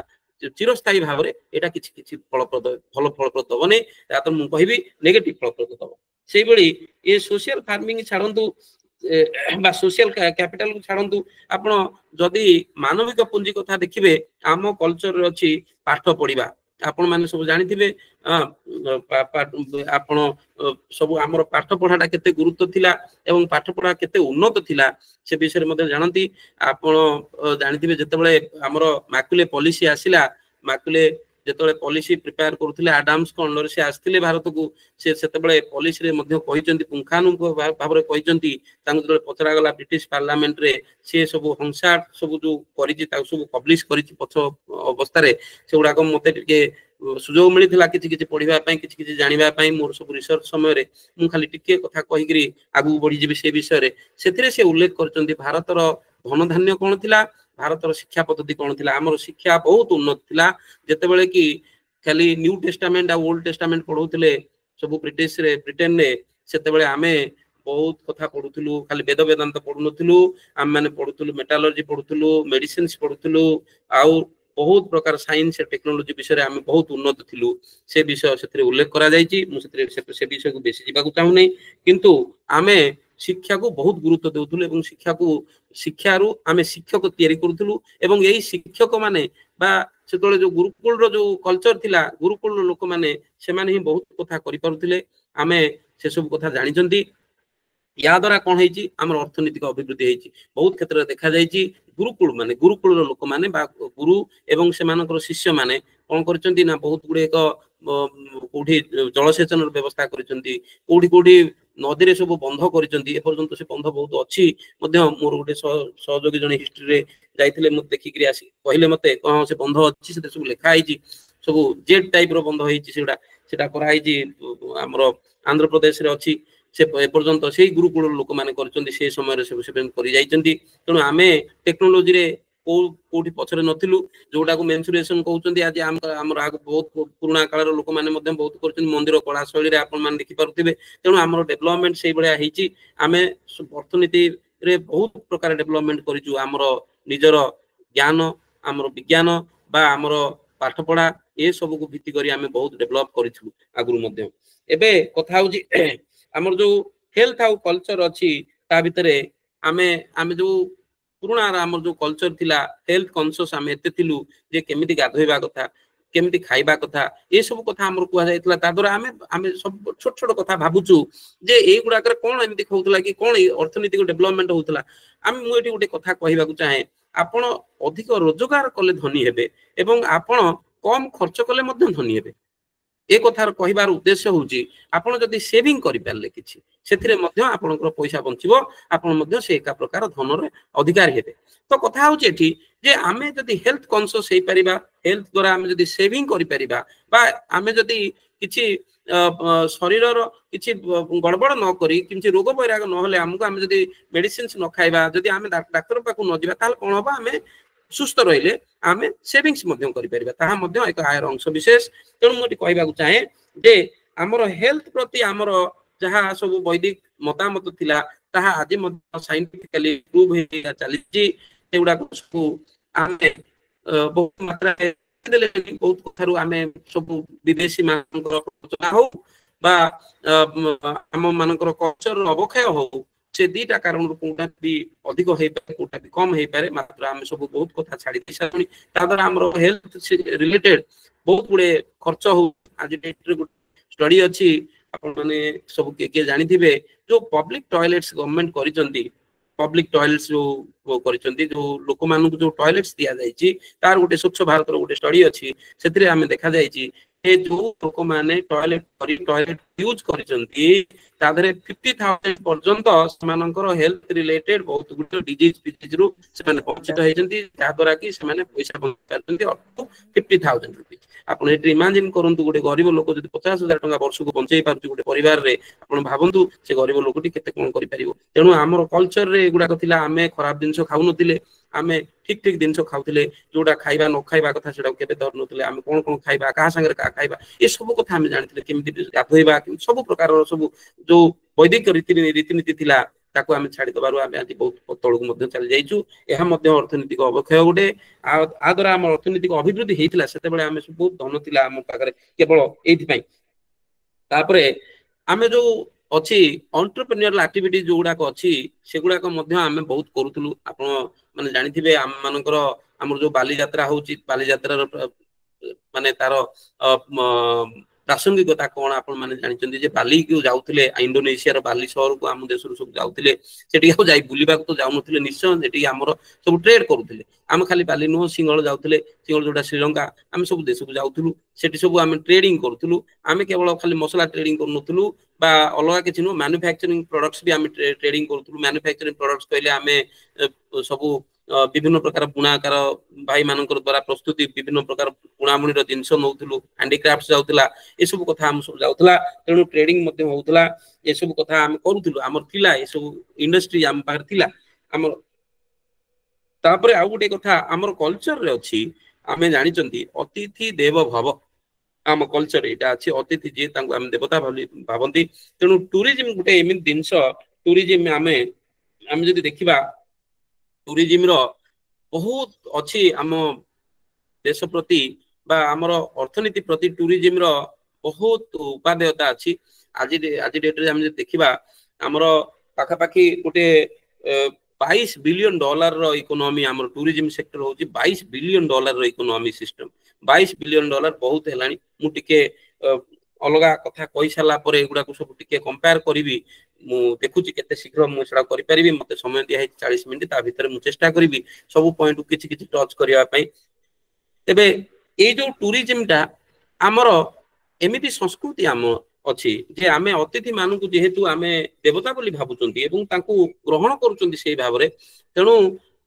ଚିରସ୍ଥାୟୀ ଭାବରେ ଏଇଟା କିଛି କିଛି ଫଳପ୍ରଦ ଭଲ ଫଳପ୍ରଦ ଦବନି ତା ତ ମୁଁ କହିବି ନେଗେଟିଭ ଫଳପ୍ରଦ ଦବ ସେଇଭଳି ଏ ସୋସିଆଲ ଫାର୍ମିଂ ଛାଡନ୍ତୁ ବା ସୋସିଆଲ କ୍ୟାପିଟାଲକୁ ଛାଡନ୍ତୁ ଆପଣ ଯଦି ମାନବିକ ପୁଞ୍ଜି କଥା ଦେଖିବେ ଆମ କଲଚରରେ ଅଛି ପାଠ ପଢିବା ଆପଣ ମାନେ ସବୁ ଜାଣିଥିବେ ଆପଣ ସବୁ ଆମର ପାଠ ପଢାଟା କେତେ ଗୁରୁତ୍ୱ ଥିଲା ଏବଂ ପାଠ ପଢା କେତେ ଉନ୍ନତ ଥିଲା ସେ ବିଷୟରେ ମଧ୍ୟ ଜାଣନ୍ତି ଆପଣ ଜାଣିଥିବେ ଯେତେବେଳେ ଆମର ମାକୁଲେ ପଲିସି ଆସିଲା ମାକୁଲେ ଯେତେବେଳେ ପଲିସି ପ୍ରିପେୟାର କରୁଥିଲେ ଆଡାମ୍ସଙ୍କ ଅଣ୍ଡରରେ ସେ ଆସିଥିଲେ ଭାରତକୁ ସେ ସେତେବେଳେ ପଲିସିରେ ମଧ୍ୟ କହିଛନ୍ତି ପୁଙ୍ଖାନୁପୁଙ୍ଖ ଭାବରେ କହିଛନ୍ତି ତାଙ୍କୁ ଯେତେବେଳେ ପଚରାଗଲା ବ୍ରିଟିଶ ପାର୍ଲାମେଣ୍ଟରେ ସେ ସବୁ ହଂସା ସବୁ ଯୋଉ କରିଛି ତାକୁ ସବୁ ପବ୍ଲିଶ କରିଛି ପଛ ଅବସ୍ଥାରେ ସେଗୁଡାକ ମତେ ଟିକେ ସୁଯୋଗ ମିଳିଥିଲା କିଛି କିଛି ପଢିବା ପାଇଁ କିଛି କିଛି ଜାଣିବା ପାଇଁ ମୋର ସବୁ ରିସର୍ଚ୍ଚ ସମୟରେ ମୁଁ ଖାଲି ଟିକେ କଥା କହିକିରି ଆଗକୁ ବଢିଯିବି ସେ ବିଷୟରେ ସେଥିରେ ସେ ଉଲ୍ଲେଖ କରିଛନ୍ତି ଭାରତର ଧନଧାନ୍ୟ କଣ ଥିଲା ଭାରତର ଶିକ୍ଷା ପଦ୍ଧତି କଣ ଥିଲା ଆମର ଶିକ୍ଷା ବହୁତ ଉନ୍ନତ ଥିଲା ଯେତେବେଳେ କି ଖାଲି ନ୍ୟୁ ଟେଷ୍ଟାମେଣ୍ଟ ଆଉ ଓଲ୍ଡ ଟେଷ୍ଟାମେଣ୍ଟ ପଢଉଥିଲେ ସବୁ ବ୍ରିଟେନରେ ସେତେବେଳେ ଆମେ ବହୁତ କଥା ପଢୁଥିଲୁ ଖାଲି ବେଦ ବେଦାନ୍ତ ପଢୁନଥିଲୁ ଆମେ ମାନେ ପଢୁଥିଲୁ ମେଟାଲୋଜି ପଢୁଥିଲୁ ମେଡିସିନ୍ସ ପଢୁଥିଲୁ ଆଉ ବହୁତ ପ୍ରକାର ସାଇନ୍ସ ଟେକ୍ନୋଲୋଜି ବିଷୟରେ ଆମେ ବହୁତ ଉନ୍ନତ ଥିଲୁ ସେ ବିଷୟ ସେଥିରେ ଉଲ୍ଲେଖ କରାଯାଇଛି ମୁଁ ସେଥିରେ ସେ ବିଷୟକୁ ବେଶୀ ଯିବାକୁ ଚାହୁଁନାହିଁ କିନ୍ତୁ ଆମେ ଶିକ୍ଷାକୁ ବହୁତ ଗୁରୁତ୍ୱ ଦେଉଥିଲୁ ଏବଂ ଶିକ୍ଷାରୁ ଆମେ ଶିକ୍ଷକ ତିଆରି କରୁଥିଲୁ ଏବଂ ଏଇ ଶିକ୍ଷକ ମାନେ ବା ସେତେବେଳେ ଯୋଉ ଗୁରୁକୁଳର ଯୋଉ କଲଚର ଥିଲା ଗୁରୁକୁଳର ଲୋକମାନେ ସେମାନେ ହିଁ ବହୁତ କଥା କରିପାରୁଥିଲେ ଆମେ ସେସବୁ କଥା ଜାଣିଛନ୍ତି ୟା ଦ୍ୱାରା କଣ ହେଇଛି ଆମର ଅର୍ଥନୈତିକ ଅଭିବୃଦ୍ଧି ହେଇଛି ବହୁତ କ୍ଷେତ୍ରରେ ଦେଖାଯାଇଛି ଗୁରୁକୁଳର ଲୋକମାନେ ବା ଗୁରୁ ଏବଂ ସେମାନଙ୍କର ଶିଷ୍ୟମାନେ କଣ କରିଛନ୍ତି ନା ବହୁତ ଗୁଡେ କୋଉଠି ଜଳସେଚନର ବ୍ୟବସ୍ଥା କରିଛନ୍ତି କୋଉଠି ନଦୀରେ ସବୁ ବନ୍ଧ କରିଛନ୍ତି ଏପର୍ଯ୍ୟନ୍ତ ସେ ବନ୍ଧ ବହୁତ ଅଛି ମଧ୍ୟ ମୋର ଗୋଟେ ସହଯୋଗୀ ଜଣେ ହିଷ୍ଟ୍ରିରେ ଯାଇଥିଲେ ମୁଁ ଦେଖିକିରି ଆସି କହିଲେ ମତେ କଣ ସେ ବନ୍ଧ ଅଛି ସେଥିରେ ସବୁ ଲେଖା ହେଇଛି ସବୁ ଜେଟ୍ ଟାଇପ ର ବନ୍ଧ ହେଇଛି ସେଟା କରାହେଇଛି ଆମର ଆନ୍ଧ୍ରପ୍ରଦେଶରେ ଅଛି ସେ ଏପର୍ଯ୍ୟନ୍ତ ସେଇ ଗୁରୁକୁଳର ଲୋକମାନେ କରିଛନ୍ତି ସେ ସମୟରେ ସବୁ ସେମାନେ କରି ଯାଇଛନ୍ତି ତେଣୁ ଆମେ ଟେକ୍ନୋଲୋଜିରେ କୋଉଠି ପଛରେ ନଥିଲୁ ଯୋଉଟାକୁ ମେନ୍ସୁରେସନ କହୁଛନ୍ତି ଆଜି ଆମର ବହୁତ ପୁରୁଣା କାଳର ଲୋକମାନେ ମଧ୍ୟ ବହୁତ କରୁଛନ୍ତି ମନ୍ଦିର କଳା ଶୈଳୀରେ ଆପଣ ମାନେ ଦେଖିପାରୁଥିବେ ତେଣୁ ଆମର ଡେଭଲପମେଣ୍ଟ ସେଇଭଳିଆ ହେଇଛି ଆମେ ଅର୍ଥନୀତିରେ ବହୁତ ପ୍ରକାର ଡେଭଲପମେଣ୍ଟ କରିଛୁ ଆମର ନିଜର ଜ୍ଞାନ ଆମର ବିଜ୍ଞାନ ବା ଆମର ପାଠ ପଢା ଏ ସବୁକୁ ଭିତ୍ତି କରି ଆମେ ବହୁତ ଡେଭଲପ କରିଥିଲୁ ଆଗରୁ ମଧ୍ୟ ଏବେ କଥା ହଉଛି ଆମର ଯୋଉ ହେଲ୍ଥ ଆଉ କଲଚର ଅଛି ତା ଭିତରେ ଆମେ ଯୋଉ ପୁରୁଣା ଆମର ଯୋଉ କଲଚର ଥିଲା ହେଲ୍ଥ କନସିୟସ୍ ଆମେ ଏତେ ଥିଲୁ ଯେ କେମିତି ଗାଧୋଇବା କଥା କେମିତି ଖାଇବା କଥା ଏସବୁ କଥା ଆମର କୁହାଯାଇଥିଲା ତା ଦ୍ୱାରା ଆମେ ସବୁ ଛୋଟ ଛୋଟ କଥା ଭାବୁଛୁ ଯେ ଏଇଗୁଡାକରେ କଣ ଏମିତି ହଉଥିଲା କି କଣ ଅର୍ଥନୈତିକ ଡେଭଲପମେଣ୍ଟ ହଉଥିଲା ମୁଁ ଏଠି ଗୋଟେ କଥା କହିବାକୁ ଚାହେଁ ଆପଣ ଅଧିକ ରୋଜଗାର କଲେ ଧନୀ ହେବେ ଏବଂ ଆପଣ କମ ଖର୍ଚ୍ଚ କଲେ ମଧ୍ୟ ଧନୀ ହେବେ ଏ କଥାର କହିବାର ଉଦ୍ଦେଶ୍ୟ ହଉଛି ଆପଣ ଯଦି ସେଭିଂ କରିପାରିଲେ କିଛି ସେଥିରେ ମଧ୍ୟ ଆପଣଙ୍କର ପଇସା ବଞ୍ଚିବ ଆପଣ ମଧ୍ୟ ସେ ଏକା ପ୍ରକାର ଧନରେ ଅଧିକାରୀ ହେବେ ତ କଥା ହଉଛି ଏଠି ଯେ ଆମେ ଯଦି ହେଲ୍ଥ କନସିୟସ୍ ହେଇପାରିବା ହେଲ୍ଥ ଦ୍ୱାରା ଆମେ ଯଦି ସେଭିଂ କରିପାରିବା ବା ଆମେ ଯଦି କିଛି ଶରୀରର କିଛି ଗଡ଼ବଡ଼ ନ କରି କିଛି ରୋଗ ବୈରାଗ ନହେଲେ ଆମକୁ ଆମେ ଯଦି ମେଡିସିନ୍ସ ନ ଖାଇବା ଯଦି ଆମେ ଡାକ୍ତର ପାଖକୁ ନ ଯିବା ତାହେଲେ କଣ ହବ ଆମେ ସୁସ୍ଥ ରହିଲେ ଆମେ ସେଭିଂସ ମଧ୍ୟ କରିପାରିବା ତାହା ମଧ୍ୟ ଏକ ଆୟର ଅଂଶ ବିଶେଷ ତେଣୁ ମୁଁ ଏଠି କହିବାକୁ ଚାହେଁ ଯେ ଆମର ହେଲ୍ଥ ପ୍ରତି ଆମର ଯାହା ସବୁ ବୈଦିକ ମତାମତ ଥିଲା ତାହା ଆଜି ମଧ୍ୟ ସାଇଣ୍ଟିଫିକାଲି ପ୍ରୁଭ୍ ହେଇ ଚାଲିଛି ସେଗୁଡାକ ସବୁ ଆମେ ବହୁତ ମାତ୍ରାରେ ବହୁତ କଥାରୁ ଆମେ ସବୁ ବିଦେଶୀ ମାନଙ୍କର ହଉ ବା ଆମ ମାନଙ୍କର କଲଚର ଅବକ୍ଷୟ ହଉ ସେ ଦିଟା କାରଣରୁ କୋଉଟା ବି ଅଧିକ ହେଇପାରେ କୋଉଟା ବି କମ ହେଇପାରେ ମାତ୍ର ଆମେ ସବୁ ବହୁତ କଥା ଛାଡି ଦେଇ ସାରିଲୁଣି ତା ଦ୍ୱାରା ଆମର ହେଲ୍ଥ ରିଲେଟେଡ ବହୁତ ଗୁଡେ ଖର୍ଚ୍ଚ ହଉ ଆଜି ଡେଟରେ ଗୋଟେ ଷ୍ଟଡି ଅଛି ଆପଣ ମାନେ ସବୁ କିଏ ଜାଣିଥିବେ ଯୋଉ ପବ୍ଲିକ ଟଏଲେଟ୍ସ ଗଭର୍ଣ୍ଣମେଣ୍ଟ କରିଛନ୍ତି पब्लिक टॉयलेट्स जो କରିଛନ୍ତି जो लोक मानक जो टॉयलेट्स दिया जायछि तार गोटे स्वच्छ भारत रो गोटे स्टडी अछि सेतिरे हमें देखा जायछि ए जो लोक माने टॉयलेट यूज करिसंती तादरे 50,000 पर्यंत सेमानकर हेल्थ रिलेटेड बहुत गुड डिजीज रु सेमाने पहुंचित होइसंती जा द्वारा कि सेमाने पैसा पाउछंती अप टू 50,000 रुपीस आपण एटी इमेजिन करंतु गोटे गरीब लोक जदि 50,000 टका वर्ष को बंचै पारछु गोटे परिवार रे आपण भाबंतु से गरीब लोकटी केते कोन करि परिबो तेनु हमर कल्चर रे एगुडा कथिला आमे खराब दिनसो खाउ नथिले आमे ठीक ठीक दिनसो खाउथिले जोडा खाइबा न खाइबा कथा सेडा केते धर नथिले आमे कोन कोन खाइबा का संगे का खाइबा ए सब कथा आमे जानिथिले केमिति गाधोइबा सब प्रकार सब जो वैदिक रीतिनीति थिला ताको आमे छाडी दबारु आमे आज बहुत तळकु मध्ये चली जाइछु एहा मध्ये अर्थनीतिक अवक्षय गोटे आ द्वारा हम अर्थनीतिक अभिवृद्धि हेतिला सेते बेले आमे बहुत धन थिला हम पाखरे केवल एथि पई तापरे आमे जो अछि एंटरप्रेन्योरल एक्टिविटी जो गुडा को अछि सेगुडा को मध्ये आमे बहुत करूथुलु आपण माने जानिथिबे आम मानकर हमर जो बाली यात्रा होउची बाली यात्रा माने तार प्रासंगिकता कोन आपण माने जानिचंदी जे बाली को जाउथिले इंडोनेशिया रो बाली शहर को हम देश सब जाउथिले सेठी को जाई बुलिबा को तो जाउनथिले निश्चय सेठी हमर सब ट्रेड करूथिले हम खाली बाली नो सिंगल जाउथिले सिंगल जोडा श्रीलंका हम सब देश को जाउथुलु सेठी सब हम ट्रेडिंग करूथुलु हम केवल खाली मसला ट्रेडिंग करनुथुलु बा अलगा किछि नो मैन्युफैक्चरिंग प्रोडक्ट्स भी हम ट्रेडिंग करूथुलु मैन्युफैक्चरिंग प्रोडक्ट्स कहले हम सब विभिन्न प्रकार बुणाकार भाई मानकर द्वारा प्रस्तुति विभिन्न प्रकार बुणामुणी रो जिंस नउथुलु हैंडीक्राफ्ट्स जाउथला ए सब कथा हम सब जाउथला तेनु ट्रेडिंग मध्ये होउथला ए सब कथा हम करूथुलु हमर थिला ए सब इंडस्ट्री हम पार थिला हमर तापरे आ गुटे कथा हमर कल्चर रे अछि हमें जानिचंती अतिथि देव भव आम कल्चर एटा अछि अतिथि जे तांको हम देवता भाबंती तेनु टूरिज्म गुटे एमिन दिनस टूरिज्म हम जदि देखिबा टूरिज्म रो बहुत अछि आम देश प्रति बा हमर अर्थनीति प्रति टूरिज्म रो बहुत उपादेयता अछि आज डेट रे हम देखिबा हमर पाखा पाखी गोटे 22 बिलियन डॉलर रो इकोनॉमी हमर टूरिज्म सेक्टर होची 22 बिलियन डॉलर रो इकोनॉमी सिस्टम 22 बिलियन डॉलर बहुत हेलानी मु टिके अलगा कथा कहि साला परे एगुडा को सब टिके कंपेयर करिवि मु देखुची केते शीघ्र मु सेडा करि परिबि मते समय दिया है 40 मिनिट ता भीतर मु चेष्टा करिवि सब पॉइंट किछि किछि टच करिया पई तबे ए जो टूरिज्म टा हमर एमिति संस्कृति हम अछि जे आमे अतिथि मानु को जेहेतु आमे देवता बोली भाबुचंती एवं तांको ग्रहण करूचंती सेही भाबरे तेनु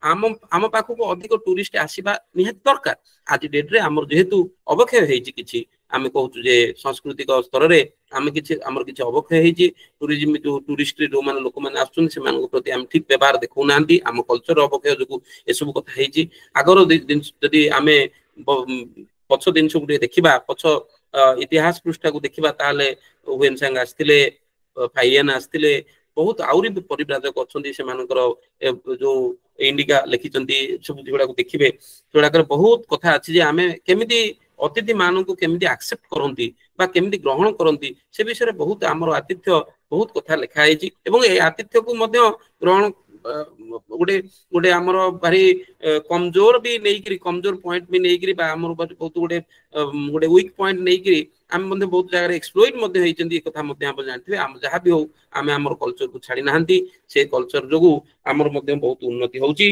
आम पाखु को अधिक टूरिस्ट आसीबा निहत दरकार आज डेट रे हमर जेहेतु अवक्षय हेछि किछि आमे कहूछु जे सांस्कृतिक स्तर रे आमे किछि हमर किछि अवक्षय हेछि टूरिज्म जो टूरिस्ट जो मान लोक मान आछुन से मान प्रति हम ठीक व्यवहार देखौ नांती हम कल्चर अवक्षय जो ए सब कथा हेछि आगर जदि आमे पछ दिन सब देखिबा पछ इतिहास पृष्ठा को देखिबा ताले हुएनसांग आस्तिले फाइयन आस्तिले बहुत आउरी परिव्राजक अछंती से मानकर जो इंडिका लिखिचंती सब जोडा को देखिबे जोडा कर बहुत कथा अछि जे हमें केमिति अतिथि मानन को केमिति एक्सेप्ट करंती बा केमिति ग्रहण करंती से विषय रे बहुत हमर आतिथ्य बहुत कथा लिखा हेछि एवं ए आतिथ्य को मध्य ग्रहण गोटे गोटे हमर भारी कमजोर भी नेइकरी कमजोर पॉइंट भी नेइकरी बा हमर बहुत गोटे गोटे वीक पॉइंट नेइकरी हम मध्ये बहुत जगह एक्सप्लोइट मध्ये हेचंती ए कथा मध्ये हम जानथिबे हम जहा भी हो आमे हमर कल्चर को छाडी नाहंती से कल्चर जोगु हमर मध्ये बहुत उन्नति होउची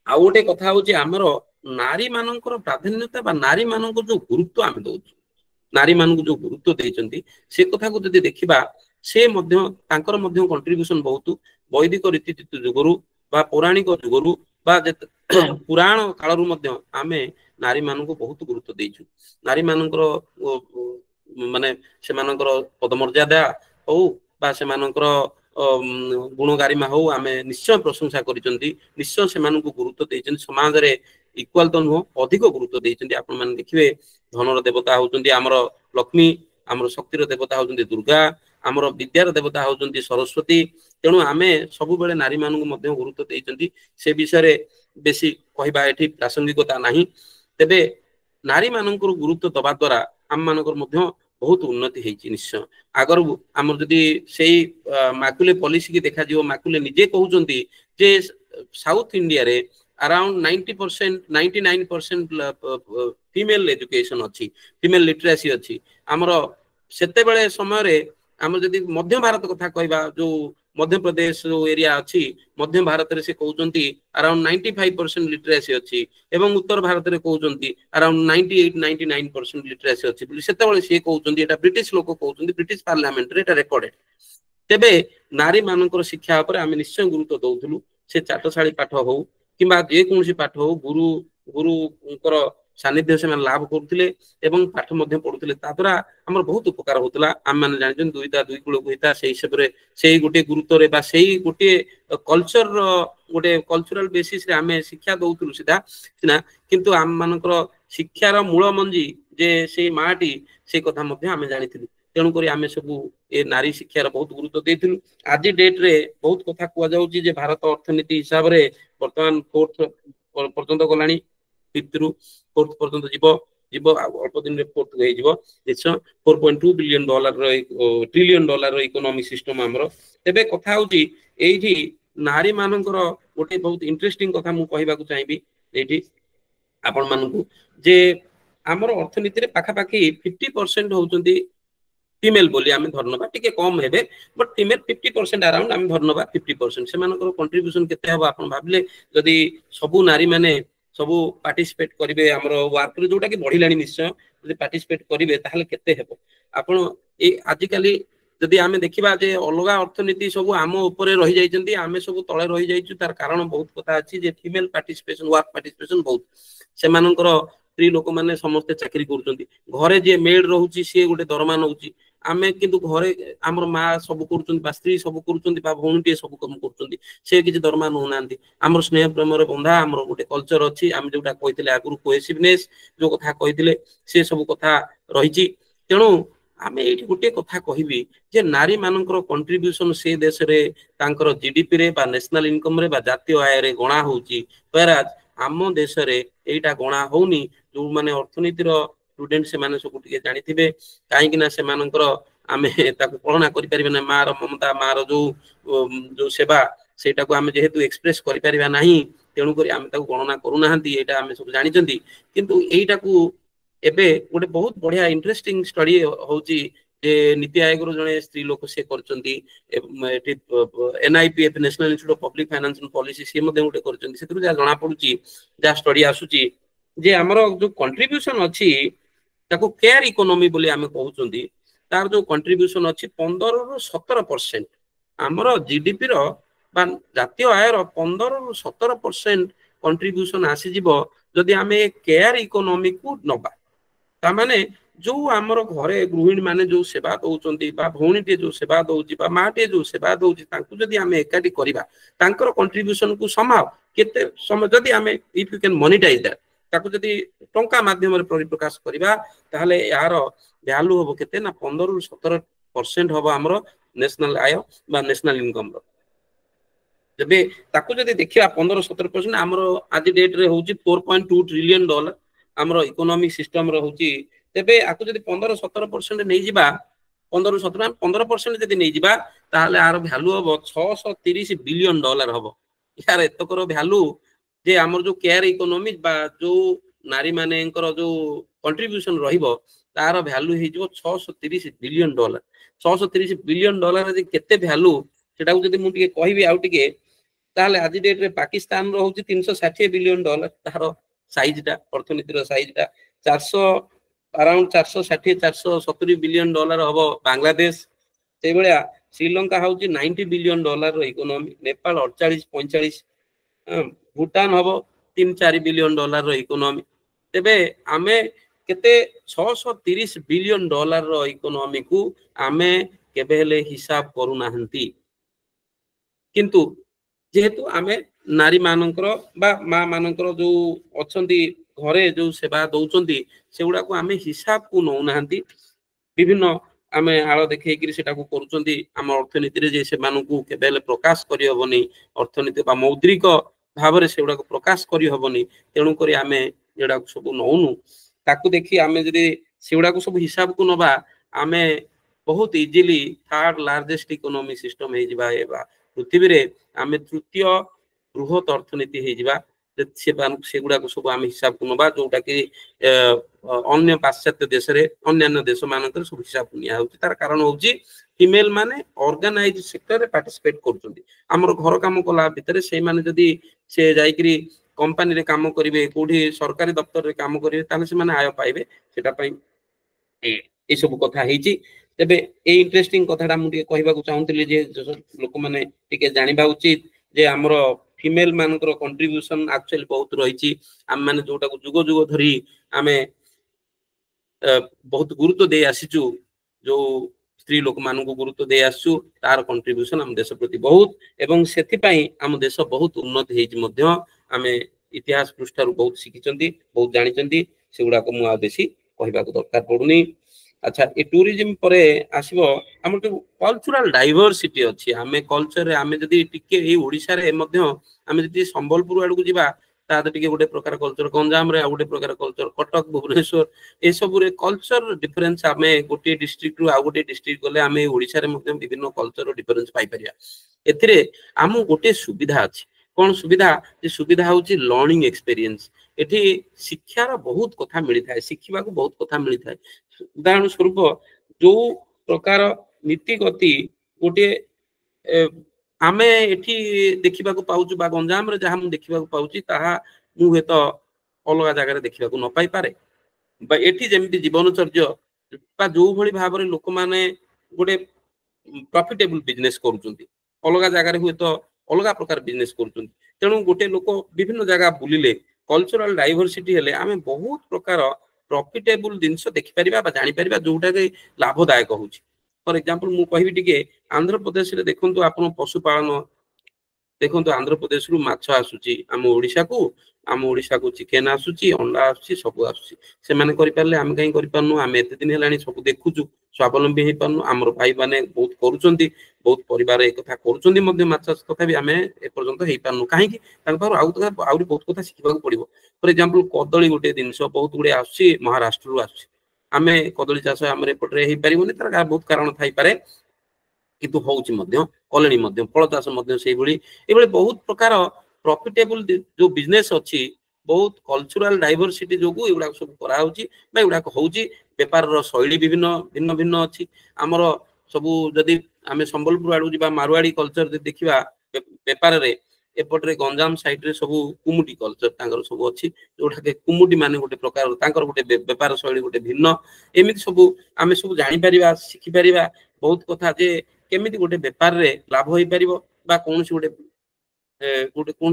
आ गोटे कथा होची हमर नारी मानकर प्राधान्यता बा नारी मानकर जो गुरुत्व आमे दउछु नारी मानक जो गुरुत्व देइचंती से कथा को जदि देखिबा से मध्य तांकर मध्य कंट्रीब्यूशन बहुत वैदिक रीति जुगरु बा पौराणिक जुगरु बा पुराण कालरु मध्य आमे नारी मानक बहुत गुरुत्व देइछु नारी मानकर माने से मानकर पदमर्यादा हो बा से मानकर गुण गारिमा हो आमे निश्चय प्रशंसा करिसंती निश्चय से मानक गुरुत्व देइचंती समाज रे इक्वाल तो नुह अधिक गुरुत्व देइचंती आपण माने देखिबे धनर देवता होचंती हमर लक्ष्मी हमर शक्तिर देवता होचंती दुर्गा हमर विद्यार देवता होचंती सरस्वती तेणु आमे सब बेले नारी मानक मध्य गुरुत्व देइचंती से विषय रे बेसी कहबा एठी प्रासंगिकता नाही तेबे नारी मानकर गुरुत्व दबा द्वारा आम मानकर मध्य बहुत उन्नति हेछि निश्चय आगर हमर जदी सेही माकुले पॉलिसी की देखा जिवो माकुले निजे कहउचंती जे साउथ इंडिया रे अराउंड 90% 99% फीमेल एजुकेशन अछि फीमेल लिटरेसी अछि हमर सेते बेले समय रे हम जदी मध्य भारत कथा कहबा जो मध्य प्रदेश जो एरिया अच्छी मध्य भारत में से कहते अराउंड 95% लिटरेसी अच्छी एवं उत्तर भारत में कहते अराउंड 98-99% लिटरेसी अच्छी से सी कहते ब्रिटिश लोक कहते ब्रिटिश पार्लियामेंट रे रेकर्डेड तेबे नारी मानकर शिक्षा पर आम निश्चय गुरुत्व दौलु से चाटशाली पाठ हो कि जेकोसी पाठ हो गुरु गुरुकर सानिध्य से लाभ करुले पाठ पढ़ुले द्वारा आम बहुत उपकार होता आम मैंने जानते दुईटा दुई कूल होता से हिसाब से गोटे गुरुत्व गोटे कल्चर गोटे कल्चरल बेसिस रे आम शिक्षा दौलु सीधा सीना किंतु आम मानकर शिक्षार मूल मंजी जे से माटी से कथा आम जानी तेणुक आम सब ए नारी शिक्षार बहुत गुरुत्व देलु आज डेट रे बहुत कथा कहुचे भारत अर्थनीति हिसाब से बर्तमान 4th पर्यंत गलानी 5th रु 4th पर्यंत जीव अल्प दिन में 4th देश $4.2 billion trillion dollar economic system आमर तेबे कथा होची एठी नारी मानकर गोटे बहुत इंटरेस्टिंग कथा मु कहबा को चाहिबी एठी आपण मानकु जे आमर अर्थनीति रे पाखापाखी 50% होउचंदी फीमेल बोली आम धरनवा टिके कम हेबे बट फीमेल 50% अराउंड आम धरनवा 50% से मानकर कंट्रीब्यूशन केते हबो आपण भाबले जदी सबु नारी माने सबु पार्टिसिपेट करिवे हमर वर्क रे जोटा कि बढ़िलानी निश्चय जदी पार्टिसिपेट करिवे ताहले केते हेबो आपण ए आजि काली जदी आमे देखिबा जे अलगा अर्थनीति सबु आम ऊपर रहि जाइचंती आमे सबु तळे रहि जाइचु तार कारण बहुत कथा अछि जे फीमेल पार्टिसिपेशन वर्क पार्टिसिपेशन बहुत से मानकर स्त्री लोक माने समस्त चाकरी करूचंती घरे जे मेड रहउची से गोटे दरमा नउची आमे किंतु घरे हमर माँ सब करूचंती बा स्त्री सब करूचंती बा भौणीटे सब कम करूचंती से किछि दरमा नउ नांती हमर स्नेह प्रेम रे बंधा हमर गोटे कल्चर अछि आमे जोटा कहितले आगुरु कोहेसिवनेस जो कथा कहितले से सब कथा रहिची तेणु आमे एठी गोटे कथा कहिबी जे नारी मानकर कंट्रीब्यूशन से देश रे तांकर जीडीपी रे बा नेशनल इनकम रे बा जातीय आय रे गणा होउची पराज आम देश रे एटा गणा होउनी जो माने अर्थनीति रो स्टूडेंट से माने सब टिके जानिथिबे काहे कि ना से मानकर आमे ताको कल्पना करि परिबे ना मार ममता मार जो सेवा सेटा को आमे जेहेतु एक्सप्रेस करि परिबा नाही तेणु करी आमे ताको गणना करू नाहंती एटा आमे सब जानिचंती किंतु एटा को एबे गोटे बहुत बढ़िया इंटरेस्टिंग स्टडी होउची जे नीति आयोग रो जने स्त्री लोक से करचंती NIPF National Institute of Public Finance and Policy से मध्ये गोटे करचंती सेतु जा जणा पडुची जा स्टडी आसुची जे हमरो जो कंट्रीब्यूशन अछि ताको केयर इकोनॉमी बोली आमे कहउचंती तार जो कंट्रीब्यूशन अछि 15 रु 17% हमरो जीडीपी रो बा जातीय आय रो 15 रु 17% कंट्रीब्यूशन आसी जिवो जदि आमे केयर इकोनॉमी को नबा ता माने जो आमर घरे गृहिणी माने जो सेवा दउचंती बा भौणीटे जो सेवा दउची बा माटे जो सेवा दउची तांकु जदि आमे एकाटी करिबा तांकर कंट्रीब्यूशन को समाव केते समय जदि आमे if you can monetise that ताकु जदि टंका माध्यम रे परिप्रकाश करिबा ताहले यार वैल्यू होबो केते ना 15 रु 17% होबो हमरो नेशनल आय बा नेशनल इनकम रो जबे ताकु जदि देखिया 15-17% हमरो आज डेट रे होउची $4.2 ट्रिलियन हमरो इकोनॉमिक सिस्टम रो होउची तेबे आकु जदि 15-17% नै जिबा 15% जदि नै जिबा ताहले आर वैल्यू होबो $630 बिलियन होबो यार एतकर वैल्यू जे हमर जो केयर इकोनॉमी बा जो नारी मानेकर जो कंट्रीब्यूशन रहिबो तार वैल्यू हे जिवो $630 बिलियन $630 बिलियन जे केते वैल्यू सेटा को जदि मु टिके कहिबी आउ टिके ताहले आज डेट रे पाकिस्तान रो होची $360 बिलियन तार साइज टा अर्थनीति रो साइज टा 400 अराउंड 460-470 बिलियन हबो बांग्लादेश से बेलिया श्रीलंका होची $90 बिलियन रो इकोनॉमी नेपाल 48-45 भूटान हबो 3-4 बिलियन रो इकोनॉमी तेबे आमे केते 630 बिलियन रो इकोनॉमी को आमे केबेले हिसाब करू नाहंती किंतु जेहेतु आमे नारी मानकर बा माँ मानकर जो अछंती घरे जो सेवा दउचंती सेउडा को आमे हिसाब को नौ नाहंती विभिन्न आमे आलो देखैकरी सेटा को करूचंती हम अर्थनीति रे जे से मानकू केबेले प्रकाश करि हबनी अर्थनीति बा मौद्रिक भाव रे सेउडा को प्रकाश करि हबनी तेणु करी आमे जेडा सब नौनु ताकू देखि आमे जदि सेउडा को सब हिसाब को नबा आमे बहुत easily third largest economy system हे जिबा एबा पृथ्वी रे आमे तृतीय बृहत अर्थनीति हे जिबा सेगुड़ा को सब आम हिसाब को नबा जोटा कि अन्य पाश्चात्य देश रे अन्य देश मानकर सब हिसाब को निया होची तार कारण होची ଫିମେଲ ମାନେ ଅର୍ଗାନାଇଜ ସେକ୍ଟରରେ ପାର୍ଟିସିପେଟ କରୁଛନ୍ତି। ଆମର ଘର କାମ କଲା ଭିତରେ ସେଇମାନେ ଯଦି ସେ ଯାଇକିରି କମ୍ପାନୀରେ କାମ କରିବେ, କୋଉଠି ସରକାରୀ ଦପ୍ତରରେ କାମ କରିବେ, ତାହେଲେ ସେମାନେ ଆୟ ପାଇବେ। ସେଟା ପାଇଁ এই ସବୁ କଥା ହେଇଛି। ତେବେ ଏଇ ଇଣ୍ଟରେଷ୍ଟିଂ କଥାଟା ମୁଁ ଟିକେ କହିବାକୁ ଚାହୁଁଥିଲି ଯେ ଲୋକମାନେ ଟିକେ ଜାଣିବା ଉଚିତ ଯେ ଆମର ଫିମେଲ ମାନଙ୍କର କଣ୍ଟ୍ରିବ୍ୟୁସନ ଆକ୍ଚୁଆଲି ବହୁତ ରହିଛି। ଆମେ ମାନେ ଯୋଉଟାକୁ ଯୁଗ ଯୁଗ ଧରି ଆମେ ବହୁତ ଗୁରୁତ୍ୱ ଦେଇ ଆସିଛୁ, ଯୋଉ ସ୍ତ୍ରୀ ଲୋକମାନଙ୍କୁ ଗୁରୁତ୍ୱ ଦେଇ ଆସିଛୁ, ତାର କଣ୍ଟ୍ରିବ୍ୟୁସନ ଆମ ଦେଶ ପ୍ରତି ବହୁତ, ଏବଂ ସେଥିପାଇଁ ଆମ ଦେଶ ବହୁତ ଉନ୍ନତି ହେଇଛି ମଧ୍ୟ। ଆମେ ଇତିହାସ ପୃଷ୍ଠାରୁ ବହୁତ ଶିଖିଛନ୍ତି, ବହୁତ ଜାଣିଛନ୍ତି, ସେଗୁଡାକ ମୁଁ ଆଉ ବେଶୀ କହିବାକୁ ଦରକାର ପଡୁନି। ଆଚ୍ଛା, ଏ ଟୁରିଜିମ ପରେ ଆସିବ ଆମର ଯୋଉ କଲଚରାଲ ଡାଇଭରସିଟି ଅଛି। ଆମେ କଲଚରରେ ଆମେ ଯଦି ଟିକେ ଏଇ ଓଡିଶାରେ ମଧ୍ୟ ଆମେ ଯଦି ସମ୍ବଲପୁର ଆଡକୁ ଯିବା, ତାହେଲେ ଟିକେ ଗୋଟେ ପ୍ରକାର କଲଚର, ଗଞ୍ଜାମରେ ଆଉ ଗୋଟେ ପ୍ରକାର କଲଚର, କଟକ ଭୁବନେଶ୍ୱର ଏସବୁରେ କଲଚର ଡିଫରେନ୍ସ, ଆମେ ଗୋଟିଏ ଡିଷ୍ଟ୍ରିକ୍ଟରୁ ଆଉ ଗୋଟିଏ ଡିଷ୍ଟ୍ରିକ୍ଟ ଗଲେ ଆମେ ଓଡିଶାରେ ମଧ୍ୟ ବିଭିନ୍ନ କଲଚର ଡିଫରେନ୍ସ ପାଇପାରିବା। ଏଥିରେ ଆମକୁ ଗୋଟେ ସୁବିଧା ଅଛି। କଣ ସୁବିଧା? ଯେ ସୁବିଧା ହଉଛି ଲର୍ଣ୍ଣିଂ ଏକ୍ସପେରିଏନ୍ସ। ଏଠି ଶିକ୍ଷାର ବହୁତ କଥା ମିଳିଥାଏ, ଶିଖିବାକୁ ବହୁତ କଥା ମିଳିଥାଏ। ଉଦାହରଣ ସ୍ୱରୂପ ଯୋଉ ପ୍ରକାର ନୀତି ଗତି ଗୋଟିଏ ଆମେ ଏଠି ଦେଖିବାକୁ ପାଉଛୁ ବା ଗଞ୍ଜାମରେ ଯାହା ମୁଁ ଦେଖିବାକୁ ପାଉଛି, ତାହା ମୁଁ ହୁଏତ ଅଲଗା ଜାଗାରେ ଦେଖିବାକୁ ନ ପାଇପାରେ। ବା ଏଠି ଯେମିତି ଜୀବନଚର୍ଯ୍ୟ ବା ଯୋଉ ଭଳି ଭାବରେ ଲୋକମାନେ ଗୋଟେ ପ୍ରଫିଟେବୁଲ ବିଜନେସ କରୁଛନ୍ତି, ଅଲଗା ଜାଗାରେ ହୁଏତ ଅଲଗା ପ୍ରକାର ବିଜନେସ କରୁଛନ୍ତି। ତେଣୁ ଗୋଟେ ଲୋକ ବିଭିନ୍ନ ଜାଗା ବୁଲିଲେ, କଲଚରାଲ ଡାଇଭରସିଟି ହେଲେ ଆମେ ବହୁତ ପ୍ରକାର ପ୍ରଫିଟେବୁଲ ଜିନିଷ ଦେଖିପାରିବା ବା ଜାଣିପାରିବା, ଯୋଉଟା କି ଲାଭଦାୟକ ହଉଛି। ଫର ଏକ୍ସାମ୍ପଲ ମୁଁ କହିବି ଟିକେ, ଆନ୍ଧ୍ରପ୍ରଦେଶରେ ଦେଖନ୍ତୁ ଆପଣ ପଶୁପାଳନ ଦେଖନ୍ତୁ, ଆନ୍ଧ୍ରପ୍ରଦେଶରୁ ମାଛ ଆସୁଛି ଆମ ଓଡିଶାକୁ ଚିକେନ ଆସୁଛି, ଅଣ୍ଡା ଆସୁଛି, ସବୁ ଆସୁଛି। ସେମାନେ କରିପାରିଲେ ଆମେ କାହିଁ କରିପାରୁନୁ? ଆମେ ଏତେ ଦିନ ହେଲାଣି ସବୁ ଦେଖୁଛୁ, ସ୍ୱାବଲମ୍ବୀ ହେଇପାରୁନୁ। ଆମର ଭାଇମାନେ ବହୁତ କରୁଛନ୍ତି, ବହୁତ ପରିବାର ଏ କଥା କରୁଛନ୍ତି ମଧ୍ୟ ମାଛ ଚାଷ, ତଥାପି ଆମେ ଏପର୍ଯ୍ୟନ୍ତ ହେଇପାରୁନୁ। କାହିଁକି? ତାଙ୍କ ପାଖରୁ ଆହୁରି ବହୁତ କଥା ଶିଖିବାକୁ ପଡିବ। ଫର ଏକ୍ସାମ୍ପଲ କଦଳୀ ଗୋଟେ ଜିନିଷ ବହୁତ ଗୁଡେ ଆସୁଛି, ମହାରାଷ୍ଟ୍ରରୁ ଆସୁଛି। ଆମେ କଦଳୀ ଚାଷ ଆମର ଏପଟରେ ହେଇପାରିବନି, ତାର ବହୁତ କାରଣ ଥାଇପାରେ, କିନ୍ତୁ ହଉଛି ମଧ୍ୟ, କଲେଣି ମଧ୍ୟ। ଫଳ ଚାଷ ମଧ୍ୟ ସେଇଭଳି, ଏଭଳି ବହୁତ ପ୍ରକାର ପ୍ରଫିଟେବୁଲ ଯୋଉ ବିଜନେସ ଅଛି, ବହୁତ କଲଚରାଲ ଡାଇଭରସିଟି ଯୋଗୁଁ ଏଗୁଡାକ ସବୁ କରାହଉଛି ବା ଏଗୁଡାକ ହଉଛି। ବେପାରର ଶୈଳୀ ଭିନ୍ନ ଭିନ୍ନ ଅଛି। ଆମର ସବୁ ଯଦି ଆମେ ସମ୍ବଲପୁର ଆଡକୁ ଯିବା, ମାରୁଆଡି କଲଚର ଯଦି ଦେଖିବା ବେପାରରେ, ଏପଟରେ ଗଞ୍ଜାମ ସାଇଡରେ ସବୁ କୁମୁଟି କଲଚର ତାଙ୍କର ସବୁ ଅଛି, ଯୋଉଟା କି କୁମୁଟି ମାନେ ଗୋଟେ ପ୍ରକାର ତାଙ୍କର ଗୋଟେ ବେପାର ଶୈଳୀ ଗୋଟେ ଭିନ୍ନ। ଏମିତି ସବୁ ଆମେ ସବୁ ଜାଣିପାରିବା, ଶିଖିପାରିବା ବହୁତ କଥା, ଯେ କେମିତି ଗୋଟେ ବେପାରରେ ଲାଭ ହେଇପାରିବ ବା କୌଣସି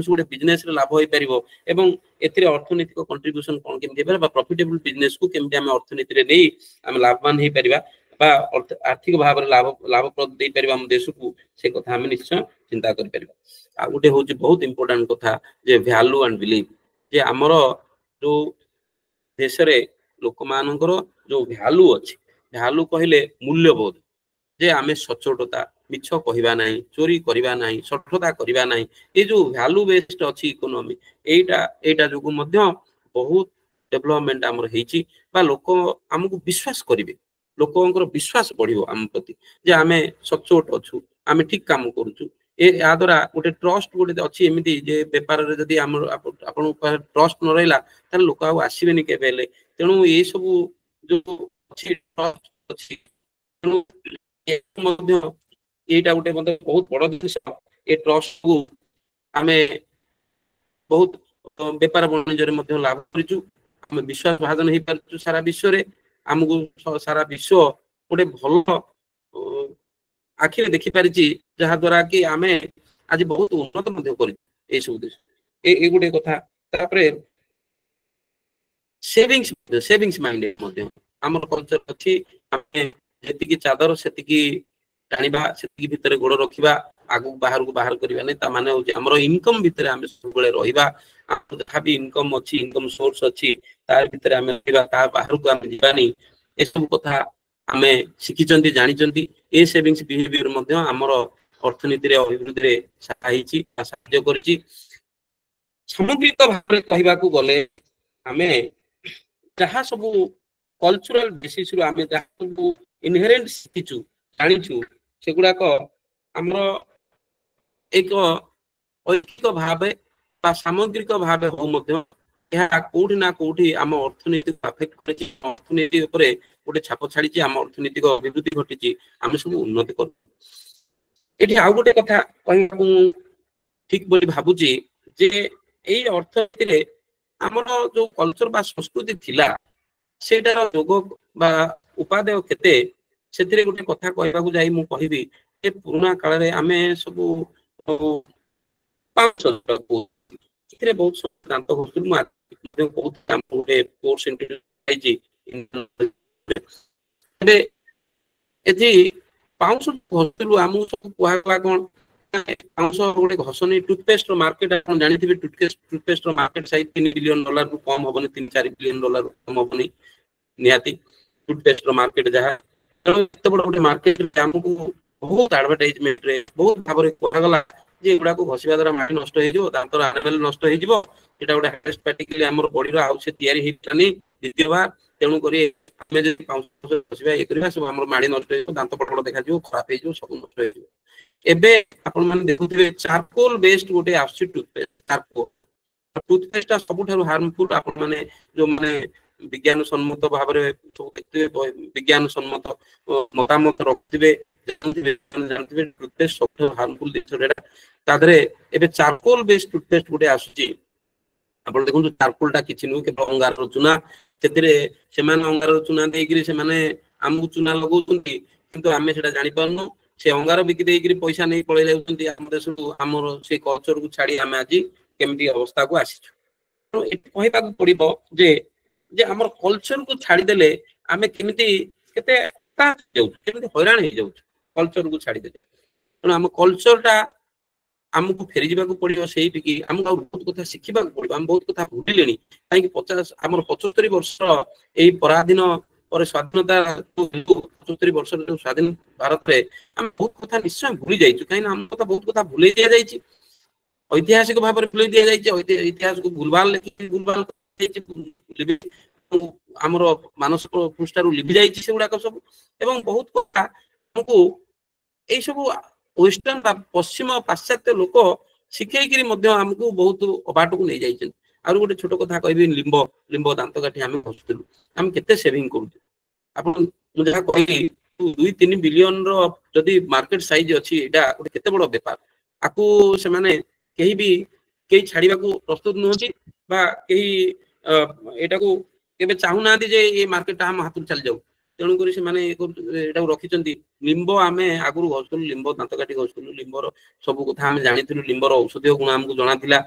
ଗୋଟେ ବିଜନେସରେ ଲାଭ ହେଇପାରିବ, ଏବଂ ଏଥିରେ ଅର୍ଥନୈତିକ କଣ୍ଟ୍ରିବ୍ୟୁସନ କଣ କେମିତି ହେଇପାରିବ, ବା ପ୍ରଫିଟେବୁଲ ବିଜନେସକୁ କେମିତି ଆମେ ଅର୍ଥନୀତିରେ ନେଇ ଆମେ ଲାଭବାନ ହେଇପାରିବା ବା ଆର୍ଥିକ ଭାବରେ ଲାଭପ୍ରଦ ଦେଇପାରିବା ଆମ ଦେଶକୁ, ସେ କଥା ଆମେ ନିଶ୍ଚୟ ଚିନ୍ତା କରିପାରିବା। ଆଉ ଗୋଟେ ହଉଛି ବହୁତ ଇମ୍ପୋର୍ଟାଣ୍ଟ କଥା, ଯେ ଭ୍ୟାଲୁ ଆଣ୍ଡ ବିଲିଫ, ଯେ ଆମର ଯୋଉ ଦେଶରେ ଲୋକମାନଙ୍କର ଯୋଉ ଭ୍ୟାଲୁ ଅଛି, ଭ୍ୟାଲୁ କହିଲେ ମୂଲ୍ୟବୋଧ, ଯେ ଆମେ ସଚ୍ଚୋଟତା, ମିଛ କହିବା ନାହିଁ, ଚୋରି କରିବା ନାହିଁ, ସଠତା କରିବା ନାହିଁ, ଏ ଯୋଉ ଭ୍ୟାଲୁ ବେସ୍ଡ ଅଛି ଇକୋନୋମି, ଏଇଟା ଯୋଗୁ ମଧ୍ୟ ବହୁତ ଡେଭଲପମେଣ୍ଟ ଆମର ହେଇଛି। ବା ଲୋକ ଆମକୁ ବିଶ୍ୱାସ କରିବେ, ଲୋକଙ୍କର ବିଶ୍ୱାସ ବଢିବ ଆମ ପ୍ରତି, ଯେ ଆମେ ସଚ୍ଚୋଟ ଅଛୁ, ଆମେ ଠିକ କାମ କରୁଛୁ। ଏହା ଦ୍ୱାରା ଗୋଟେ ଟ୍ରଷ୍ଟ ଗୋଟେ ଅଛି ଏମିତି, ଯେ ବେପାରରେ ଯଦି ଆମର ଆପଣଙ୍କ ପାଖରେ ଟ୍ରଷ୍ଟ ନ ରହିଲା, ତାହେଲେ ଲୋକ ଆଉ ଆସିବେନି କେବେ ହେଲେ। ତେଣୁ ଏଇ ସବୁ ଯୋଉ ଅଛି ଟ୍ରଷ୍ଟ ଅଛି, ତେଣୁ ମଧ୍ୟ ଏଇଟା ଗୋଟେ ମଧ୍ୟ ବହୁତ ବଡ ଜିନିଷ। ଏ ଟ୍ରଷ୍ଟକୁ ଆମେ ବହୁତ ବେପାର ବାଣିଜ୍ୟରେ ମଧ୍ୟ ଲାଭ କରିଛୁ, ଆମେ ବିଶ୍ୱାସ ଭାଜନ ହେଇପାରୁଛୁ ସାରା ବିଶ୍ୱରେ। ଆମକୁ ସାରା ବିଶ୍ୱ ଗୋଟେ ଭଲ ଆଖିରେ ଦେଖିପାରିଛି, ଯାହା ଦ୍ୱାରା କି ଆମେ ଆଜି ବହୁତ ଉନ୍ନତ ମଧ୍ୟ କରିଛୁ ଏଇ ସବୁ ଦେଶ। ଏଇ ଗୋଟେ କଥା। ତାପରେ ସେଭିଂସ ମାଇଣ୍ଡ ମଧ୍ୟ ଆମର କଲଚର ଅଛି। ଆମେ ଯେତିକି ଚାଦର ସେତିକି ଟାଣିବା, ସେତିକି ଭିତରେ ଗୋଡ ରଖିବା, ଆଗକୁ ବାହାରକୁ ବାହାର କରିବା ନାହିଁ। ତା ମାନେ ହଉଛି ଆମର ଇନକମ ଭିତରେ ଆମେ ସବୁବେଳେ ରହିବା। ଆମର ଯାହାବି ଇନକମ ଅଛି, ଇନକମ ସୋର୍ସ ଅଛି, ତା ଭିତରେ ଆମେ ରହିବା, ତା ବାହାରକୁ ଆମେ ଯିବାନି। ଏସବୁ କଥା ଆମେ ଶିଖିଛନ୍ତି, ଜାଣିଛନ୍ତି। ଏ ସେଭିଂସ ବିହେଭିୟର ମଧ୍ୟ ଆମର ଅର୍ଥନୀତିରେ ଅଭିବୃଦ୍ଧିରେ ସାହାଯ୍ୟ କରିଛି। ସାମଗ୍ରିକ ଭାବରେ କହିବାକୁ ଗଲେ, ଆମେ ଯାହା ସବୁ କଲଚରାଲ ବେସିସରୁ ଆମେ ଯାହା ସବୁ ଇନହେରେଣ୍ଟ ଶିଖିଛୁ, ଜାଣିଛୁ, ସେଗୁଡାକ ଆମର ଏକ ଐକିକ ଭାବେ ବା ସାମଗ୍ରିକ ଭାବେ ହଉ ମଧ୍ୟ ଏହା କୋଉଠି ନା କୋଉଠି ଆମ ଅର୍ଥନୀତିକୁ ଆଫେକ୍ଟ କରିଛି, ଅର୍ଥନୀତି ଉପରେ ଗୋଟେ ଛାପ ଛାଡିଛି, ଆମ ଅର୍ଥନୈତିକ ଅଭିବୃଦ୍ଧି ଘଟିଛି, ଆମେ ସବୁ ଉନ୍ନତି କରୁ। ଏଠି ଆଉ ଗୋଟେ କଥା କହିବାକୁ ମୁଁ ଠିକ ବୋଲି ଭାବୁଛି ଯେ ଏଇ ଅର୍ଥନୀତିରେ ଆମର ଯୋଉ କଲଚର ବା ସଂସ୍କୃତି ଥିଲା ସେଇଟାର ଯୋଗ ବା ଉପାଦେୟ କେତେ, ସେଥିରେ ଗୋଟେ କଥା କହିବାକୁ ଯାଇ ମୁଁ କହିବି ଯେ ପୁରୁଣା କାଳରେ ଆମେ ସବୁ ଏଥିରେ ବହୁତ ଦାନ୍ତ ଘଷୁଥିଲୁ। ମୁଁ ଗୋଟେ କୋର୍ସ ପାଇଛି। ଏବେ ଏଠି ପାଉଁଶ ଘଷୁଥିଲୁ, ଆମକୁ ସବୁ କୁହାଗଲା କଣ ପାଉଁଶ ଗୋଟେ ଘଷନି। ଟୁଥପେଷ୍ଟ ମାର୍କେଟ ଆପଣ ଜାଣିଥିବେ, ଟୁଥପେଷ୍ଟ ମାର୍କେଟ ସାଇଜ $3 ବିଲିୟନ ରୁ କମ ହବନି, $3-4 ବିଲିୟନ କମ ହବନି ନିହାତି ଟୁଥପେଷ୍ଟ ମାର୍କେଟ ଯାହା। ତେଣୁ ଏତେ ବଡ ଗୋଟେ ମାର୍କେଟ ଆମକୁ ବହୁତ ଆଡଭର୍ଟାଇଜମେଣ୍ଟରେ ବହୁତ ଭାବରେ କୁହାଗଲା ଯେ ଏଗୁଡାକୁ ଘଷିବା ଦ୍ୱାରା ମାଟି ନଷ୍ଟ ହେଇଯିବ, ଦାନ୍ତର ଆନାବେଲ ନଷ୍ଟ ହେଇଯିବ, ଏଟା ଗୋଟେ ହାଇଏଷ୍ଟ ପାର୍ଟିକଲ ଆମର ବଡିର ଆଉ ସେ ତିଆରି ହେଇପାରନି ଦ୍ୱିତୀୟବାର। ତେଣୁ କରି ଆମେ ଯଦି ପାଉଁଶ ଘଷିବା ଇଏ କରିବା ସବୁ ଆମର ମାଡି ନଷ୍ଟ ହେଇଯିବ, ଦାନ୍ତ ବଡ ବଡ ଦେଖାଯିବ, ଖରାପ ହେଇଯିବ, ସବୁ ନଷ୍ଟ ହେଇଯିବ। ଏବେ ଆପଣ ମାନେ ଦେଖୁଥିବେ ଚାରକୋଲ ବେସ୍ଡ ଗୋଟେ ଆସୁଛି ଟୁଥପେଷ୍ଟ। ଚାରକୋଲ ଟୁଥପେଷ୍ଟ ଟା ସବୁଠାରୁ ହାର୍ମଫୁଲ। ଆପଣ ମାନେ ଯୋଉମାନେ ବିଜ୍ଞାନ ସମ୍ମତ ଭାବରେ ସବୁ ଦେଖିଥିବେ, ବିଜ୍ଞାନ ସମ୍ମତ ମତାମତ ରଖୁଥିବେ, ଜାଣିଥିବେ ଟୁଥପେଷ୍ଟ ସବୁଠାରୁ ହାର୍ମଫୁଲ ଜିନିଷ ଏଟା। ତା ଦେହରେ ଏବେ ଚାରକୋଲ ବେସ୍ଡ ଟୁଥପେଷ୍ଟ ଗୋଟେ ଆସୁଛି। ଆପଣ ଦେଖନ୍ତୁ ଚାରକୋଲ ଟା କିଛି ନୁହେଁ, କେବଳ ଅଙ୍ଗାରର ଚୁନା। ସେଥିରେ ସେମାନେ ଅଙ୍ଗାରର ଚୁନା ଦେଇକିରି ସେମାନେ ଆମକୁ ଚୁନା ଲଗାଉଛନ୍ତି, କିନ୍ତୁ ଆମେ ସେଟା ଜାଣିପାରୁନୁ। ସେ ଅଙ୍ଗାର ବିକି ଦେଇକିରି ପଇସା ନେଇ ପଳେଇ ଯାଉଛନ୍ତି ଆମ ଦେଶକୁ। ଆମର ସେ କଲଚରକୁ ଛାଡି ଆମେ ଆଜି କେମିତି ଅବସ୍ଥାକୁ ଆସିଛୁ। ତେଣୁ ଏଠି କହିବାକୁ ପଡିବ ଯେ ଆମର କଲଚରକୁ ଛାଡିଦେଲେ ଆମେ କେମିତି କେତେ ଯାଉଛୁ, କେମିତି ହଇରାଣ ହେଇଯାଉଛୁ କଲଚରକୁ ଛାଡିଦେଲେ। ତେଣୁ ଆମ କଲଚର ଟା ଆମକୁ ଫେରିଯିବାକୁ ପଡିବ ସେଇଠିକି। ଆମକୁ ଆଉ ବହୁତ କଥା ଶିଖିବାକୁ ପଡିବ। ଆମେ ବହୁତ କଥା ଭୁଲିଲେଣି, କାହିଁକି ଆମର 75 ବର୍ଷ ଏଇ ପରାଧୀନ ପରେ ସ୍ୱାଧୀନତା 75 ବର୍ଷର ଯୋଉ ସ୍ୱାଧୀନ ଭାରତରେ ଆମେ ବହୁତ କଥା ନିଶ୍ଚୟ ଭୁଲି ଯାଇଛୁ। କାହିଁକିନା ଆମ କଥା ବହୁତ କଥା ଭୁଲେଇ ଦିଆଯାଇଛି, ଐତିହାସିକ ଭାବରେ ଭୁଲେଇ ଦିଆଯାଇଛି। ଇତିହାସକୁ ଭୁଲଭାଲ ଲେଖିକି ଭୁଲଭାଲ ଆମର ମାନସିକ ପୃଷ୍ଠାରୁ ଲିଭି ଯାଇଛି ସେଗୁଡାକ ସବୁ। ଏବଂ ବହୁତ କଥା ଆମକୁ ଏଇ ସବୁ ୱେଷ୍ଟର୍ଣ୍ଣ ବା ପଶ୍ଚିମ ପାଶ୍ଚାତ୍ୟ ଲୋକ ଶିଖେଇକିରି ମଧ୍ୟ ଆମକୁ ବହୁତ ଅବାଟକୁ ନେଇଯାଇଛନ୍ତି। ଆଉ ଗୋଟେ ଛୋଟ କଥା କହିବି, ଲିମ୍ବ ଦାନ୍ତ କାଠି ଆମେ ଘଷୁଥିଲୁ, ଆମେ କେତେ ସେଭିଂ କରୁଛୁ। ଆପଣ ମୁଁ ଯାହା କହିଲି 2-3 ବିଲିୟନ ର ଯଦି ମାର୍କେଟ ସାଇଜ ଅଛି, ଏଇଟା ଗୋଟେ କେତେ ବଡ ବେପାର। ଆକୁ ସେମାନେ କେହି ଛାଡିବାକୁ ପ୍ରସ୍ତୁତ ନୁହନ୍ତି ବା କେହି ଏଇଟାକୁ କେବେ ଚାହୁଁନାହାନ୍ତି ଯେ ଏ ମାର୍କେଟଟା ଆମ ହାତରୁ ଚାଲିଯାଉ। ତେଣୁକରି ସେମାନେ ଏଟାକୁ ରଖିଛନ୍ତି। ଲିମ୍ବ ଆମେ ଆଗରୁ ଘଷୁଥିଲୁ, ଲିମ୍ବ ଦାନ୍ତ କାଠି ଘଷୁଥିଲୁ, ଲିମ୍ବର ସବୁ କଥା ଆମେ ଜାଣିଥିଲୁ, ଲିମ୍ବର ଔଷଧୀୟ ଗୁଣ ଆମକୁ ଜଣାଥିଲା।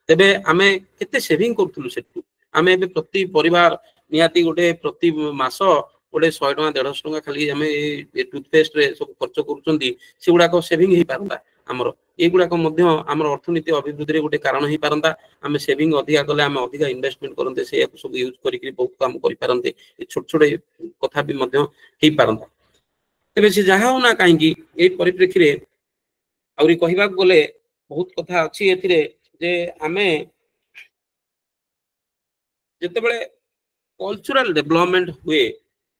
ତେବେ ଆମେ କେତେ ସେଭିଂ କରୁଥିଲୁ ସେଠୁ। ଆମେ ଏବେ ପ୍ରତି ପରିବାର ନିହାତି ଗୋଟେ ପ୍ରତି ମାସ ଗୋଟେ 100 ଟଙ୍କା 150 ଟଙ୍କା ଖାଲି ଆମେ ଟୁଥପେଷ୍ଟ ରେ ସବୁ ଖର୍ଚ୍ଚ କରୁଛନ୍ତି। ସେଗୁଡାକ ସେଭିଂ ହେଇପାରନ୍ତା ଆମର। ଏଇଗୁଡାକ ମଧ୍ୟ ଆମର ଅର୍ଥନୀତି ଅଭିବୃଦ୍ଧିରେ ଗୋଟେ କାରଣ ହେଇପାରନ୍ତା। ଆମେ ସେଭିଂ ଅଧିକା କଲେ ଆମେ ଅଧିକା ଇନଭେଷ୍ଟମେଣ୍ଟ କରନ୍ତେ, ସେଇଆକୁ ସବୁ ୟୁଜ କରିକି ବହୁତ କାମ କରିପାରନ୍ତେ। ଛୋଟ ଛୋଟ କଥା ବି ମଧ୍ୟ ହେଇପାରନ୍ତା। ତେବେ ସେ ଯାହା ହଉ ନା କାହିଁକି ଏଇ ପରିପ୍ରେକ୍ଷୀରେ ଆହୁରି କହିବାକୁ ଗଲେ ବହୁତ କଥା ଅଛି ଏଥିରେ ଯେ ଆମେ ଯେତେବେଳେ କଲଚରାଲ ଡେଭଲପମେଣ୍ଟ ହୁଏ,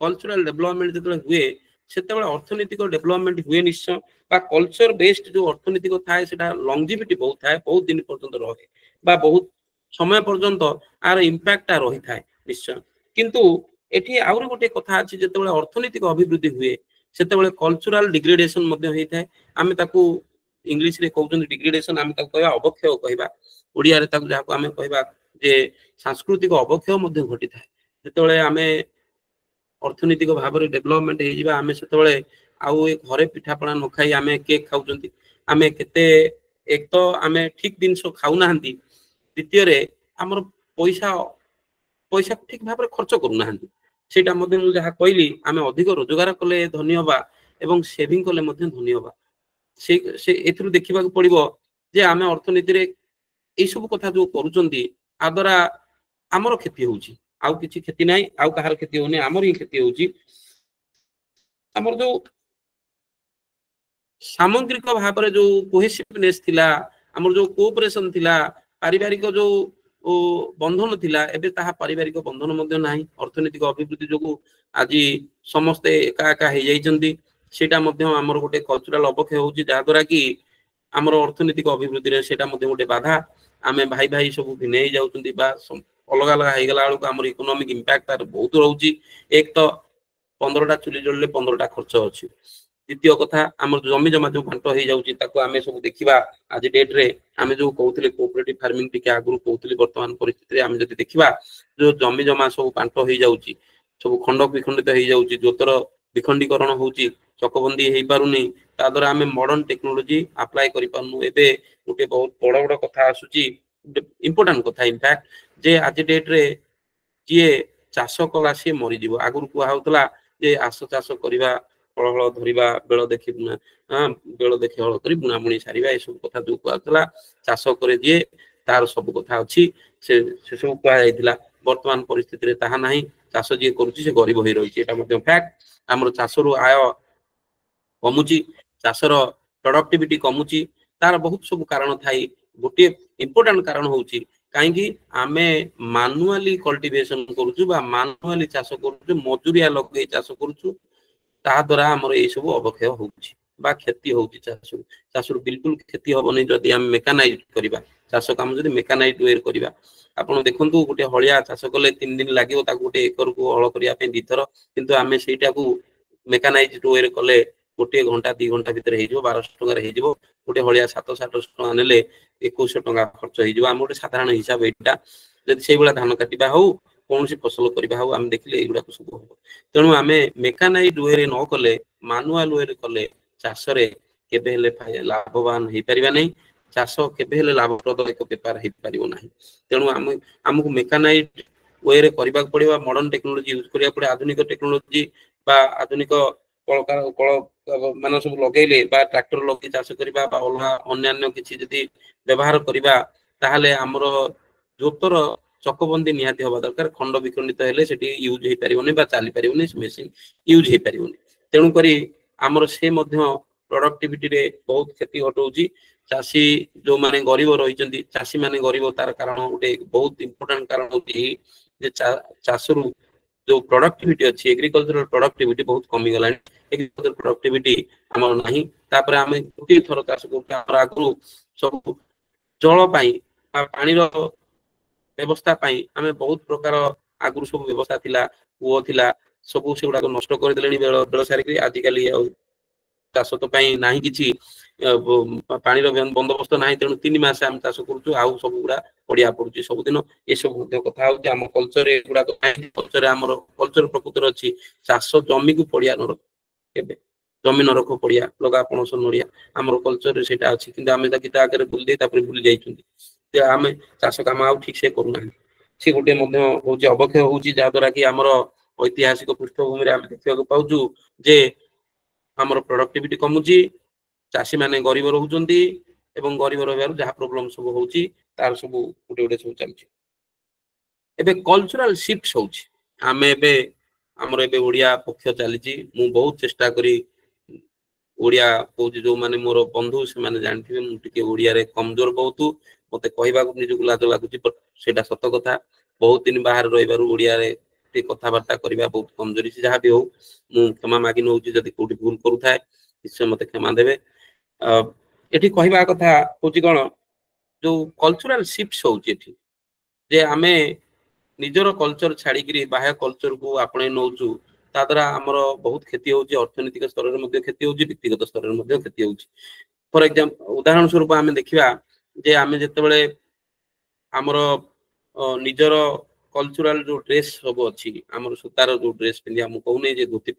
ଯେତେବେଳେ ହୁଏ ସେତେବେଳେ ଅର୍ଥନୈତିକ ଡେଭଲପମେଣ୍ଟ ହୁଏ ନିଶ୍ଚୟ। ବା କଲଚର ବେସ୍ଡ ଯୋଉ ଅର୍ଥନୈତିକ ଥାଏ ସେଟା ଲଂଜିଭିଟି ବହୁତ ଥାଏ, ବହୁତ ଦିନ ପର୍ଯ୍ୟନ୍ତ ରହେ ବା ବହୁତ ସମୟ ପର୍ଯ୍ୟନ୍ତ ଆର ଇମ୍ପାକ୍ଟ ରହିଥାଏ ନିଶ୍ଚୟ। କିନ୍ତୁ ଏଠି ଆହୁରି ଗୋଟେ କଥା ଅଛି, ଯେତେବେଳେ ଅର୍ଥନୈତିକ ଅଭିବୃଦ୍ଧି ହୁଏ ସେତେବେଳେ କଲଚରାଲ ଡିଗ୍ରେଡେସନ ମଧ୍ୟ ହେଇଥାଏ। ଆମେ ତାକୁ ଇଂଲିଶରେ କହୁଛନ୍ତି ଡିଗ୍ରେଡେସନ, ଆମେ ତାକୁ କହିବା ଅବକ୍ଷୟ କହିବା। ଓଡିଆରେ ତାକୁ ଯାହାକୁ ଆମେ କହିବା ଯେ ସାଂସ୍କୃତିକ ଅବକ୍ଷୟ ମଧ୍ୟ ଘଟିଥାଏ। ଯେତେବେଳେ ଆମେ ଅର୍ଥନୈତିକ ଭାବରେ ଡେଭଲପମେଣ୍ଟ ହେଇଯିବା, ଆମେ ସେତେବେଳେ ଆଉ ଏ ଘରେ ପିଠାପଣା ନ ଖାଇ ଆମେ କେକ୍ ଖାଉଛନ୍ତି। ଆମେ କେତେ ଏକ ତ ଆମେ ଠିକ ଜିନିଷ ଖାଉନାହାନ୍ତି, ଦ୍ୱିତୀୟରେ ଆମର ପଇସା ଠିକ ଭାବରେ ଖର୍ଚ୍ଚ କରୁନାହାନ୍ତି। ସେଇଟା ମଧ୍ୟ ମୁଁ ଯାହା କହିଲି, ଆମେ ଅଧିକ ରୋଜଗାର କଲେ ଧନୀ ହବା ଏବଂ ସେଭିଂ କଲେ ମଧ୍ୟ ଧନୀ ହବା। ସେ ଏଥିରୁ ଦେଖିବାକୁ ପଡିବ ଯେ ଆମେ ଅର୍ଥନୀତିରେ ଏଇ ସବୁ କଥା ଯୋଉ କରୁଛନ୍ତି, ଆ ଦ୍ୱାରା ଆମର କ୍ଷତି ହଉଛି, ଆଉ କିଛି କ୍ଷତି ନାହିଁ, ଆଉ କାହାର କ୍ଷତି ହଉନି, ଆମର ହିଁ କ୍ଷତି ହଉଛି। ଆମର ଯୋଉ ସାମଗ୍ରିକ ଭାବରେ ଯୋଉ କୋହେସିଭନେସ ଥିଲା, ଆମର ଯୋଉ କୋଅପରେସନ ଥିଲା, ପାରିବାରିକ ଯୋଉ ବନ୍ଧନ ଥିଲା, ଏବେ ତାହା ପାରିବାରିକ ବନ୍ଧନ ମଧ୍ୟ ନାହିଁ। ଅର୍ଥନୈତିକ ଅଭିବୃଦ୍ଧି ଯୋଗୁ ଆଜି ସମସ୍ତେ ଏକା ଏକା ହେଇଯାଇଛନ୍ତି। ସେଇଟା ମଧ୍ୟ ଆମର ଗୋଟେ କଲଚରାଲ ଅବକ୍ଷୟ ହଉଛି, ଯାହା ଦ୍ୱାରା କି ଆମର ଅର୍ଥନୈତିକ ଅଭିବୃଦ୍ଧିରେ ସେଇଟା ମଧ୍ୟ ଗୋଟେ ବାଧା। ଆମେ ଭାଇ ସବୁ ଭିନ୍ନ ହେଇ ଯାଉଛନ୍ତି ବା अलग अलग ହେଇଗଲା ବେଳକୁ ଆମର ଇକୋନୋମିକ ଇମ୍ପାକ୍ଟ ତାର ବହୁତ ରହୁଛି। ଏକ ତ 15ଟା ଚୁଲି ଜଳିଲେ 15ଟା ଖର୍ଚ୍ଚ ଅଛି। ଦ୍ୱିତୀୟ କଥା ଆମର ଜମି ଜମା ଯୋଉ ଘାଣ୍ଟ ହେଇଯାଉଛି ତାକୁ ଆମେ ସବୁ ଦେଖିବା ଆଜି ଡେଟ ରେ ଆମେ ଯୋଉ କହୁଥିଲେ କୋଅପରେଟିଭ ଫାର୍ମିଂ ଟିକେ ଆଗରୁ କହୁଥିଲେ ବର୍ତ୍ତମାନ ପରିସ୍ଥିତିରେ ଆମେ ଯଦି ଦେଖିବା ଯୋଉ ଜମି ଜମା ସବୁ ବାଣ୍ଟ ହେଇଯାଉଛି ସବୁ ଖଣ୍ଡ ବିଖଣ୍ଡିତ ହେଇଯାଉଛି ଯୋତର ବିଖଣ୍ଡୀକରଣ ହଉଛି ଚକବନ୍ଦୀ ହେଇପାରୁନି ତା ଦ୍ୱାରା ଆମେ ମଡର୍ଣ୍ଣ ଟେକ୍ନୋଲୋଜି ଆପ୍ଲାଏ କରିପାରୁନୁ। ଏବେ ଗୋଟେ ବହୁତ ବଡ ବଡ କଥା ଆସୁଛି ଇମ୍ପୋର୍ଟାଣ୍ଟ କଥା ଇନଫ୍ୟାକ୍ଟ ଯେ ଆଜି ଡେଟ ରେ ଯିଏ ଚାଷ କଲା ସିଏ ମରିଯିବ। ଆଗରୁ କୁହା ହଉଥିଲା ଯେ ଆସ ଚାଷ କରିବା ହଳ ହଳ ଧରିବା ବେଳ ଦେଖି ବେଳ ଦେଖି ହଳ କରି ବୁଣା ବୁଣି ସାରିବା ଏସବୁ କଥା ଯୋଉ କୁହାଥିଲା ଚାଷ করে ଯିଏ ତାର ସବୁ କଥା ଅଛି ସେ ସବୁ କୁହାଯାଇଥିଲା। ବର୍ତ୍ତମାନ ପରିସ୍ଥିତିରେ ତାହା ନାହିଁ। ଚାଷ ଯିଏ କରୁଛି ସେ ଗରିବ ହେଇ ରହିଛି ଏଟା ମଧ୍ୟ ଫ୍ୟାକ୍ଟ। ଆମର ଚାଷରୁ ଆୟ କମୁଛି ଚାଷର ପ୍ରଡକ୍ଟିଭିଟି କମୁଛି ତାର ବହୁତ ସବୁ କାରଣ ଥାଇ ଗୋଟିଏ ଇମ୍ପୋର୍ଟାଣ୍ଟ କାରଣ ହଉଛି କାହିଁକି ଆମେ ମାନୁଆଲି କଲ୍ଟିଭେସନ କରୁଛୁ ବା ମାନୁଆଲି ଚାଷ କରୁଛୁ ମଜୁରିଆ ଲଗେଇ ଚାଷ କରୁଛୁ ତାହା ଦ୍ୱାରା ଆମର ଏଇ ସବୁ ଅବକ୍ଷୟ ହଉଛି ବା କ୍ଷତି ହଉଛି ଚାଷରୁ ବିଲକୁଲ କ୍ଷତି ହବନି ଯଦି ଆମେ ମେକାନାଇଜ କରିବା ଚାଷ କାମ ଯଦି ମେକାନାଇଜ ୱେରେ କରିବା। ଆପଣ ଦେଖନ୍ତୁ ଗୋଟେ ହଳିଆ ଚାଷ କଲେ 3 ଦିନ ଲାଗିବ ତାକୁ ଗୋଟେ ଏକରକୁ ହଳ କରିବା ପାଇଁ 2 ଥର କିନ୍ତୁ ଆମେ ସେଇଟାକୁ ମେକାନାଇଜ ୱେରେ କଲେ 1 ଘଣ୍ଟା 2 ଘଣ୍ଟା ଭିତରେ ହେଇଯିବ 1200 ଟଙ୍କାରେ ହେଇଯିବ। ଗୋଟେ ହଳିଆ 700-800 ଟଙ୍କା ନେଲେ 2100 ଟଙ୍କା ଖର୍ଚ୍ଚ ହେଇଯିବ। ଆମ ଗୋଟେ ସାଧାରଣ ହିସାବ ଏଇଟା ଯଦି ସେଇଭଳିଆ ଧାନ କାଟିବା ହଉ କୌଣସି ଫସଲ କରିବା ହଉ ଆମେ ଦେଖିଲେ ଏଇଗୁଡାକ ସବୁ ହବ। ତେଣୁ ଆମେ ମେକାନାଇଜ ୱେରେ ନ କଲେ ମାନୁଆଲ ୱେରେ କଲେ ଚାଷରେ କେବେ ହେଲେ ଲାଭବାନ ହେଇପାରିବା ନାହିଁ। ଚାଷ କେବେ ହେଲେ ଲାଭପ୍ରଦ ଏକ ବେପାର ହେଇପାରିବ ନାହିଁ। ତେଣୁ ଆମକୁ ମେକାନାଇଜ ୱେରେ କରିବାକୁ ପଡିବ ମଡର୍ଣ୍ଣ ଟେକ୍ନୋଲୋଜି ୟୁଜ କରିବାକୁ ପଡିବ ଆଧୁନିକ ଟେକ୍ନୋଲୋଜି ବା ଆଧୁନିକ କଳ ମାନେ ସବୁ ଲଗେଇଲେ ବା ଟ୍ରାକ୍ଟର ଲଗେଇ ଚାଷ କରିବା ବା ଅଲଗା ଅନ୍ୟାନ୍ୟ କିଛି ଯଦି ବ୍ୟବହାର କରିବା ତାହେଲେ ଆମର ଜୋତର ଚକବନ୍ଦୀ ନିହାତି ହବା ଦରକାର। ଖଣ୍ଡ ବିଖଣ୍ଡିତ ହେଲେ ସେଠି ୟୁଜ ହେଇପାରିବନି ବା ଚାଲି ପାରିବନି ମେସିନ ୟୁଜ ହେଇପାରିବନି। ତେଣୁକରି ଆମର ସେ ମଧ୍ୟ ପ୍ରଡକ୍ଟିଭିଟିରେ ବହୁତ କ୍ଷତି ଘଟଉଛି। ଚାଷୀ ଯୋଉମାନେ ଗରିବ ରହିଛନ୍ତି ଚାଷୀ ମାନେ ଗରିବ ତାର କାରଣ ଗୋଟେ ବହୁତ ଇମ୍ପୋର୍ଟାଣ୍ଟ କାରଣ ହଉଛି ଯେ ଚାଷରୁ ଯୋଉ ପ୍ରଡକ୍ଟିଭିଟି ଅଛି ଏଗ୍ରିକଲଚର ପ୍ରଡକ୍ଟିଭିଟି ବହୁତ କମିଗଲାଣି। ଏଗ୍ରିକଲଚର ପ୍ରଡକ୍ଟିଭିଟି ଆମର ନାହିଁ। ତାପରେ ଆମେ ଗୋଟିଏ ଥର ଚାଷ କରୁଛୁ ଆମର ଆଗରୁ ସବୁ ଜଳ ପାଇଁ ବା ପାଣିର ବ୍ୟବସ୍ଥା ପାଇଁ ଆମେ ବହୁତ ପ୍ରକାର ଆଗରୁ ସବୁ ବ୍ୟବସ୍ଥା ଥିଲା କୂଅ ଥିଲା ସବୁ ସେଗୁଡାକ ନଷ୍ଟ କରିଦେଲେଣି ବେଳ ସାରିକି ଆଜିକାଲି ଆଉ ଚାଷ ତ ପାଇଁ ନାହିଁ କିଛି ପାଣିର ବନ୍ଦୋବସ୍ତ ନାହିଁ। ତେଣୁ 3 ମାସ ଆମେ ଚାଷ କରୁଛୁ ଆଉ ସବୁ ଗୁଡା ପଡିଆ ପଡୁଛି ସବୁଦିନ ଏସବୁ ମଧ୍ୟ କଥା ହଉଛି ଆମ କଲଚରରେ ଏଗୁଡାକ କଲଚରରେ ଆମର କଲଚର ପ୍ରକୃତରେ ଅଛି ଚାଷ ଜମିକୁ ପଡିଆ ନ ରଖ କେବେ ଜମି ନ ରଖ ପଡିଆ ଲଗା ପଣସ ନଡିଆ ଆମର କଲଚରରେ ସେଇଟା ଅଛି କିନ୍ତୁ ଆମେ ତାକୁ ତା ଆଗରେ ଭୁଲି ଦେଇ ତାପରେ ଭୁଲି ଯାଇଛନ୍ତି ଯେ ଆମେ ଚାଷ କାମ ଆଉ ଠିକ ସେ କରୁନାହାନ୍ତି। ସେ ଗୋଟେ ମଧ୍ୟ ହଉଛି ଅବକ୍ଷୟ ହଉଛି ଯାହା ଦ୍ୱାରା କି ଆମର ଐତିହାସିକ ପୃଷ୍ଠଭୂମିରେ ଆମେ ଦେଖିବାକୁ ପାଉଛୁ ଯେ ଆମର ପ୍ରଡକ୍ଟିଭିଟି କମୁଛି ଚାଷୀ ମାନେ ଗରିବ ରହୁଛନ୍ତି ଏବଂ ଗରିବ ରହିବାରୁ ଯାହା ପ୍ରୋବ୍ଲେମ ସବୁ ହଉଛି ତାର ସବୁ ଗୋଟେ ଗୋଟେ ସବୁ ଚାଲିଛି। ଏବେ କଲଚରାଲ ସିଫ୍ଟ ହଉଛି ଆମେ ଏବେ ଆମର ଏବେ ଓଡିଆ ପକ୍ଷ ଚାଲିଛି। ମୁଁ ବହୁତ ଚେଷ୍ଟା କରି ଓଡିଆ କହୁଛି ଯୋଉମାନେ ମୋର ବନ୍ଧୁ ସେମାନେ ଜାଣିଥିବେ ମୁଁ ଟିକେ ଓଡିଆରେ କମଜୋର ବହୁତ ମତେ କହିବାକୁ ନିଜକୁ ଲାଜ ଲାଗୁଛି ସେଇଟା ସତ କଥା। ବହୁତ ଦିନ ବାହାରେ ରହିବାରୁ ଓଡିଆରେ ଟିକେ କଥାବାର୍ତ୍ତା କରିବା ବହୁତ କମଜୋରି ଯାହା ବି ହଉ ମୁଁ କ୍ଷମା ମାଗି ନଉଛି ଯଦି କୋଉଠି ଭୁଲ କରୁଥାଏ ନିଶ୍ଚୟ ମତେ କ୍ଷମା ଦେବେ। ଏଠି କହିବା କଥା ହଉଛି କଣ ଯୋଉ କଲଚରାଲ ସିଫ୍ଟ ହଉଛି ଏଠି ଯେ ଆମେ ନିଜର କଲଚର ଛାଡିକିରି ବାହ୍ୟ କଲଚରକୁ ଆପଣେଇ ନଉଛୁ ତା ଦ୍ୱାରା ଆମର ବହୁତ କ୍ଷତି ହଉଛି ଅର୍ଥନୈତିକ ସ୍ତରରେ ମଧ୍ୟ କ୍ଷତି ହଉଛି ବ୍ୟକ୍ତିଗତ ସ୍ତରରେ ମଧ୍ୟ କ୍ଷତି ହଉଛି। ଫର ଏକ୍ସାମ୍ପଲ ଉଦାହରଣ ସ୍ୱରୂପ ଆମେ ଦେଖିବା ଯେ ଆମେ ଯେତେବେଳେ ଆମର ନିଜର କଲଚରାଲ ଯୋଉ ଡ୍ରେସ ସବୁ ଅଛି ଆମର ସୂତାର ଯୋଉ ଡ୍ରେସ ପିନ୍ଧିବା ମୁଁ କହୁନି ଯେ ଧୋତି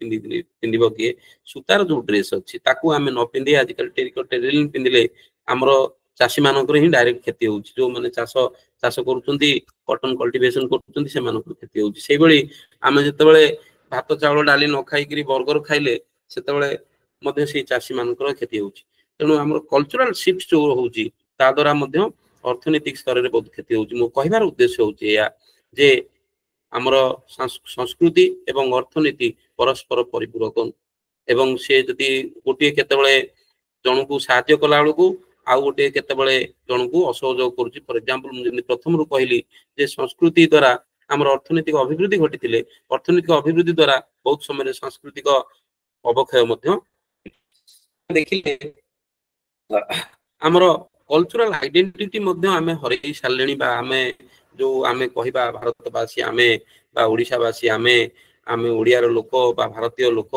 ପିନ୍ଧିବ କିଏ ସୂତାର ଯୋଉ ଡ୍ରେସ ଅଛି ତାକୁ ଆମେ ନ ପିନ୍ଧି ଆଜିକାଲି ଟେରିକଟ ପିନ୍ଧିଲେ ଆମର ଚାଷୀ ମାନଙ୍କର ହିଁ ଡାଇରେକ୍ଟ କ୍ଷତି ହଉଛି। ଯୋଉମାନେ ଚାଷ କରୁଛନ୍ତି କଟନ କଲ୍ଟିଭେସନ କରୁଛନ୍ତି ସେମାନଙ୍କର କ୍ଷତି ହଉଛି। ସେଇଭଳି ଆମେ ଯେତେବେଳେ ଭାତ ଚାଉଳ ଡାଲି ନ ଖାଇକିରି ବର୍ଗର ଖାଇଲେ ସେତେବେଳେ ମଧ୍ୟ ସେଇ ଚାଷୀ ମାନଙ୍କର କ୍ଷତି ହଉଛି। ତେଣୁ ଆମର କଲଚରାଲ ସିଫ୍ଟ ଯୋଉ ହଉଛି ତା ଦ୍ୱାରା ମଧ୍ୟ ଅର୍ଥନୈତିକ ସ୍ତରରେ ବହୁତ କ୍ଷତି ହଉଛି। ମୁଁ କହିବାର ଉଦ୍ଦେଶ୍ୟ ହଉଛି ଏହା ଯେ ଆମର ସଂସ୍କୃତି ଏବଂ ଅର୍ଥନୀତି ପରସ୍ପର ପରିପୂରକ ଏବଂ ସେ ଯଦି ଗୋଟିଏ କେତେବେଳେ ଜଣକୁ ସାହାଯ୍ୟ କଲା ବେଳକୁ ଆଉ ଗୋଟେ କେତେବେଳେ ଜଣକୁ ଅସହଯୋଗ କରୁଛି। ଫର ଏକ୍ସାମ୍ପଲ ମୁଁ ଯେମିତି ପ୍ରଥମରୁ କହିଲି ଯେ ସଂସ୍କୃତି ଦ୍ୱାରା ଆମର ଅର୍ଥନୈତିକ ଅଭିବୃଦ୍ଧି ଘଟିଥିଲେ ଅର୍ଥନୈତିକ ଅଭିବୃଦ୍ଧି ଦ୍ୱାରା ବହୁତ ସମୟରେ ସାଂସ୍କୃତିକ ଅବକ୍ଷୟ ମଧ୍ୟ ଦେଖିଲେ ଆମର कल्चरल आइडेंटिटी मध्य आमे हरई सारलेनी बा आमे जो आमे कहिबा भारतवासी आमे बा ओडिशावासी आमे आमे ओडियार लोक बा भारतीय लोक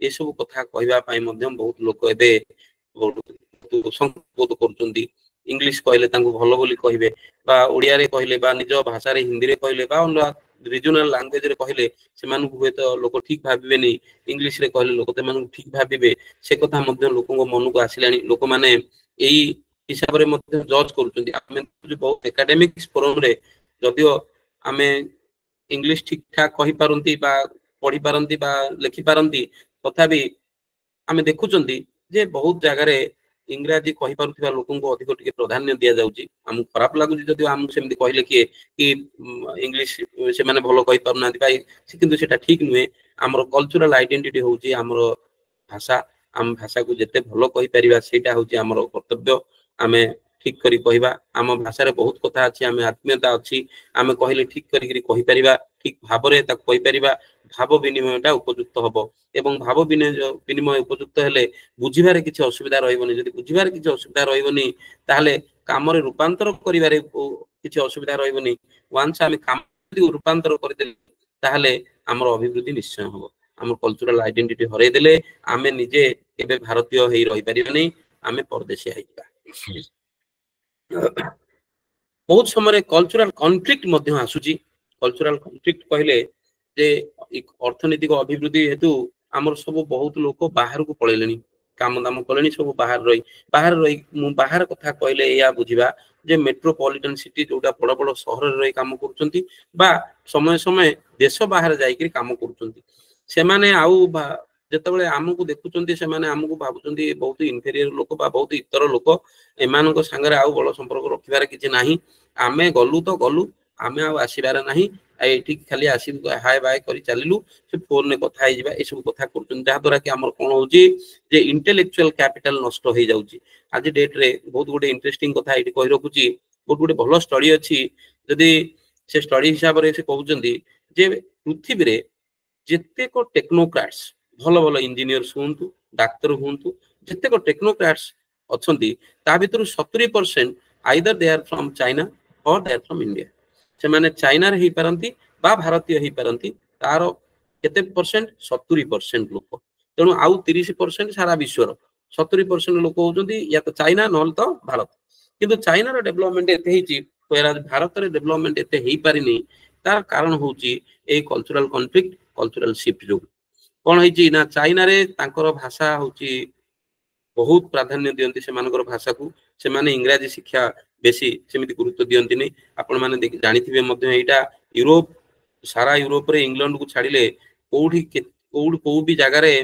ए सब कथा कहिबा पई मध्य बहुत लोक एबे संकोच करचंदी इंग्लिश कहले तांको भलो बोली कहिबे बा ओडिया रे कहले बा निज भाषा रे हिंदी रे कहले बा रीजनल लैंग्वेज रे कहले से मानकु हुए तो लोक ठीक भाबिबे नहीं इंग्लिश रे कहले लोक ते मानकु ठीक भाबिबे से कथा मध्य लोकंग मन को आसिलानी लोक माने एई हिसाब रे मध्य जज करूचंदी आमे बहुत एकेडमिक्स फोरम रे जदियो आमे इंग्लिश ठीक ठाक कहि पारंती बा पढ़ी पारंती बा लिखि पारंती तथापि आमे देखुचंदी जे बहुत जगह रे इंग्रजी कहि पारुथिबा लोकन को अधिक टिके प्राधान्य दिया जाउची हम खराब लागुची जदियो हम सेमति कहले कि इंग्लिश से माने भलो कहि पारुनांती भाई किंतु सेटा ठीक नुहे हमर कल्चरल आइडेंटिटी होउची हमर भाषा आम भाषा को जते भलो कहि परिबा सेटा होउची हमर कर्तव्य आमे ठीक करी कहबा आम भाषा रे बहुत कथा अछि आमे आत्मीयता अछि आमे कहले ठीक करी कहि परिबा ठीक भाबरे ता कहि परिबा भाव विनिमयटा उपयुक्त हबो एवं भाव विनिमय उपयुक्त हेले बुझिबारे किछि असुविधा रहइबनी जदि बुझिबारे किछि असुविधा रहइबनी ताहले काम रे रूपांतर करिबारे किछि असुविधा रहइबनी वांस आमे काम रूपांतर करिदेले ताहले हमर अभिवृद्धि निश्चय हबो हमर कल्चरल आइडेंटिटी हरै देले आमे निजे एबे भारतीय हेइ रहि परिबनी आमे परदेशी आइबा बहुत समय कल्चरल कॉन्फ्लिक्ट मध्य आसुची कल्चरल कॉन्फ्लिक्ट कहले जे अर्थनैतिक अभिवृद्धि हेतु आमर सब बहुत लोक बाहर को पळेलेनी काम दाम कलेनी सब बाहर रही मु बाहर कथा कहले या बुझिबा जे मेट्रोपॉलिटन सिटी जोटा बड़ बड़ शहर रे रही काम करचंती बा समय समय देश बाहर जाई कि काम करचंती से माने आउ जेतेबेले आमको देखुचंती से माने आमको भाबुचंती बहुत इन्फेरियर लोक बा बहुत इतर लोक एमानको संगरे आउ बड़ संपर्क रखिबार किछि नाही आमे गलु तो गलु आमे आ आसीबार नाही एठी खाली आसी हाय बाय करी चलिलु से फोन ने कथा हे जिबा ए सब कथा करचन जहा द्वारा कि हमर कोन होउची जे इंटेलेक्चुअल कैपिटल नष्ट हो जाउची आज डेट रे बहुत गुडे इंटरेस्टिंग कथा एठी कहि रखुची बहुत गुडे भलो स्टडी अछि जदी से स्टडी हिसाब रे से कहउचंदी जे पृथ्वी रे जत्ते को टेक्नोक्रेट्स भलो भलो इंजीनियर्स हुंतु डाक्टर हुंतु जत्ते को टेक्नोक्रेट्स अछंती ता भितरु 70% either they are from China और दे आर फ्रॉम इंडिया से माने चाइना रे ही परंती बा भारतीय ही परंती तार केते परसेंट 70% लोक तेनु आउ 30% सारा विश्व रो 70% लोक होउचंती या तो चाइना नहल तो भारत किंतु चाइना रो डेवलपमेंट एते हिची वेराज भारत रे डेवलपमेंट एते हेई पारिनी तार कारण होउची a cultural conflict cultural shift जो कोन हिची ना चाइना रे तांकर भाषा होउची बहुत प्राधान्य दियंती से मानकर भाषा को से माने इंग्रजी शिक्षा बेसी सेमिति गुरुत्व दियंती नै आपण माने जानिथिबे मध्ये एटा यूरोप सारा यूरोप रे इंग्लैंड को छाडिले कोउ भी जगह रे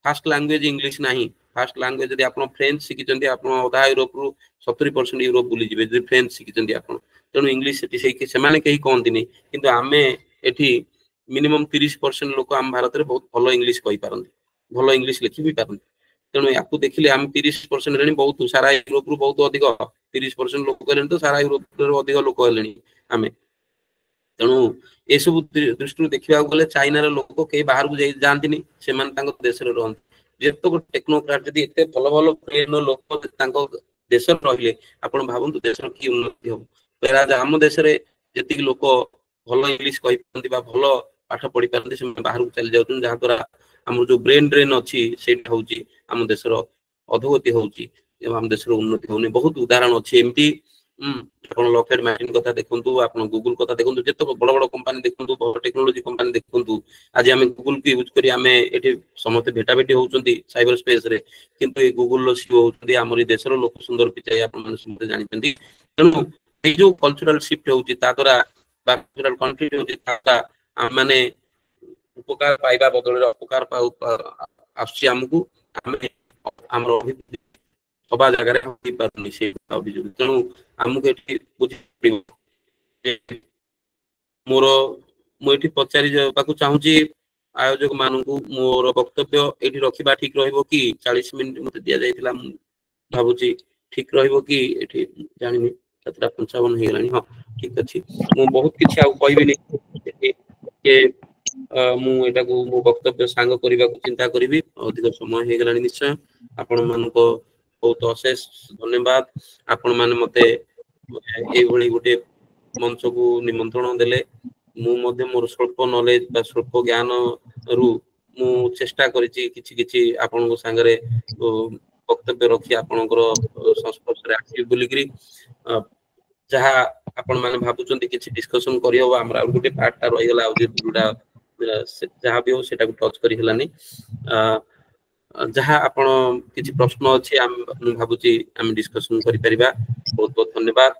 फर्स्ट लैंग्वेज इंग्लिश नाही फर्स्ट लैंग्वेज यदि आपण फ्रेंच सिकिचंती आपण आधा यूरोप रु 70% यूरोप बुली जिवे जे फ्रेंच सिकिचंती आपण तेनु इंग्लिश सेठी से माने कहि कोनती नै किंतु आमे एठी मिनिमम 30% लोक आम भारत रे बहुत भलो इंग्लिश कहि पारंती भलो इंग्लिश लिखि भी पारंती तेणु याकू देखिले आम 30% रे बहुत सारा यूरोप रु बहुत अधिक 30% लोक कहलेन तो सारा यूरोप रे अधिक लोक कहलेनी आमे तेणु ए सब दृष्टि देखिबा गले चाइना रे लोक के बाहर को जानती नहीं से मान तांको देश रे रहन जेतो को टेक्नोक्रेट जदी एते भलो भलो ट्रेन लोक तांको देश रे रहिले आपण भाबंतु देश रो की उन्नति हो पेरा हम देश रे जति लोक भलो इंग्लिश कहि परंती बा भलो पाठ पढी परंती से बाहर को चली जाउतन जहा द्वारा हमर जो ब्रेन ड्रेन अछि सेट होउची हम देश रो अधोगति होउची एवं हम देश रो उन्नति होने बहुत उदाहरण अछि एमती आपण लॉकहेड मार्टिन कथा देखंतु आपण गूगल कथा देखंतु जेतो बड़ बड़ कंपनी देखंतु बड़ टेक्नोलॉजी कंपनी देखंतु आज हम गूगल के यूज करी हम एठी समस्त भेटा भेटी होउचंती साइबर स्पेस रे किंतु ए गूगल लो सीईओ होउचंती हमर देश रो लोक सुंदर पिचाई आपण माने समस्त जानिचंती तेनु ए जो कल्चरल शिफ्ट होउची ता द्वारा कल्चरल कॉन्फ्लिक्ट होउची ता माने उपकार पाइबा बदल उपकार आछि हमकु हमें हमरो सभा जगह रे होई परनी से अभियोग तेणु हमकु एठी बुझि पड़िबो मोर मु एठी पचारि जाबाकू चाहूची आयोजक मानकू मोर वक्तव्य एठी रखिबा ठीक रहइबो कि 40 मिनिट मते दिया जायतिला भाबुची ठीक रहइबो कि एठी जानिनी 7:55 हे गेलानी हां ठीक अछि मु बहुत किछि आ कहबिनी के मु एटा को मो वक्तव्य सांग करबा को चिंता करिवि अधिक समय हे गेलानी निश्चय आपण मानको ବହୁତ ଅଶେଷ ଧନ୍ୟବାଦ। ଆପଣ ମାନେ ମତେ ଏଇଭଳି ଗୋଟେ ମଞ୍ଚକୁ ନିମନ୍ତ୍ରଣ ଦେଲେ। ମୁଁ ମଧ୍ୟ ମୋର ସ୍ୱଳ୍ପ ନଲେଜ ବା ସ୍ୱଳ୍ପ ଜ୍ଞାନ ରୁ ମୁଁ ଚେଷ୍ଟା କରିଛି କିଛି କିଛି ଆପଣଙ୍କ ସାଙ୍ଗରେ ବକ୍ତବ୍ୟ ରଖି ଆପଣଙ୍କର ସଂସ୍ପର୍ଶରେ ଆସିବି ବୋଲିକିରି। ଯାହା ଆପଣ ମାନେ ଭାବୁଛନ୍ତି କିଛି ଡିସ୍କସନ କରିହବ, ଆମର ଆଉ ଗୋଟେ ପାର୍ଟ ଟା ରହିଗଲା, ଆଉ ଯୋଉଟା ଯାହା ବି ହଉ ସେଟାକୁ ଟଚ୍ କରି ହେଲାନି। ଯାହା ଆପଣ କିଛି ପ୍ରଶ୍ନ ଅଛି ମୁଁ ଭାବୁଛି ଆମେ ଡିସ୍କସନ କରିପାରିବା। ବହୁତ ବହୁତ ଧନ୍ୟବାଦ।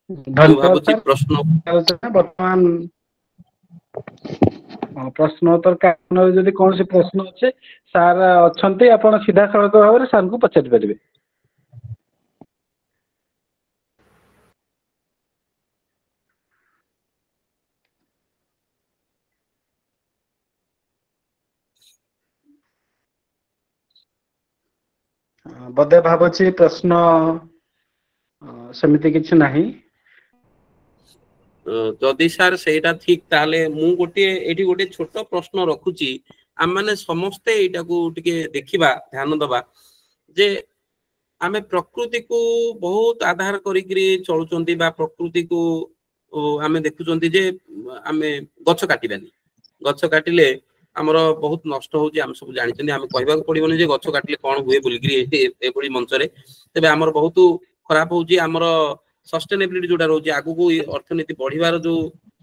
ମୁଁ ଧନ୍ୟବାଦ ଭାବୁଛି ସାର୍। ପ୍ରଶ୍ନ ବର୍ତ୍ତମାନ ପ୍ରଶ୍ନୋତ୍ତର କାଳରେ ଯଦି କୌଣସି ପ୍ରଶ୍ନ ଅଛି ସାର୍ ଅଛନ୍ତି, ଆପଣ ସିଧାସଳଖ ଭାବରେ ସାର୍ଙ୍କୁ ପଚାରି ପାରିବେ। ବୋଧେ ଭାବୁଛି ପ୍ରଶ୍ନ ସେମିତି କିଛି ନାହିଁ। ଯଦି ସାର୍ ସେଇଟା ଠିକ, ତାହେଲେ ମୁଁ ଏଇଠି ଗୋଟେ ଛୋଟ ପ୍ରଶ୍ନ ରଖୁଛି। ଆମମାନେ ସମସ୍ତେ ଏଇଟାକୁ ଟିକେ ଦେଖିବା, ଧ୍ୟାନ ଦବା ଯେ ଆମେ ପ୍ରକୃତିକୁ ବହୁତ ଆଧାର କରିକିରି ଚଳୁଛନ୍ତି, ବା ପ୍ରକୃତିକୁ ଆମେ ଦେଖୁଛନ୍ତି ଯେ ଆମେ ଗଛ କାଟିବାନି। ଗଛ କାଟିଲେ ଆମର ବହୁତ ନଷ୍ଟ ହଉଛି, ଆମେ ସବୁ ଜାଣିଛନ୍ତି। ଆମେ କହିବାକୁ ପଡିବନି ଯେ ଗଛ କାଟିଲେ କଣ ହୁଏ ବୋଲିକିରି ଏଭଳି ମଞ୍ଚରେ। ତେବେ ଆମର ବହୁତ ଖରାପ ହଉଛି, ଆମର ସଷ୍ଟେନେବିଲିଟି ଯୋଉଟା ରହୁଛି, ଆଗକୁ ଅର୍ଥନୀତି ବଢିବାର ଯୋଉ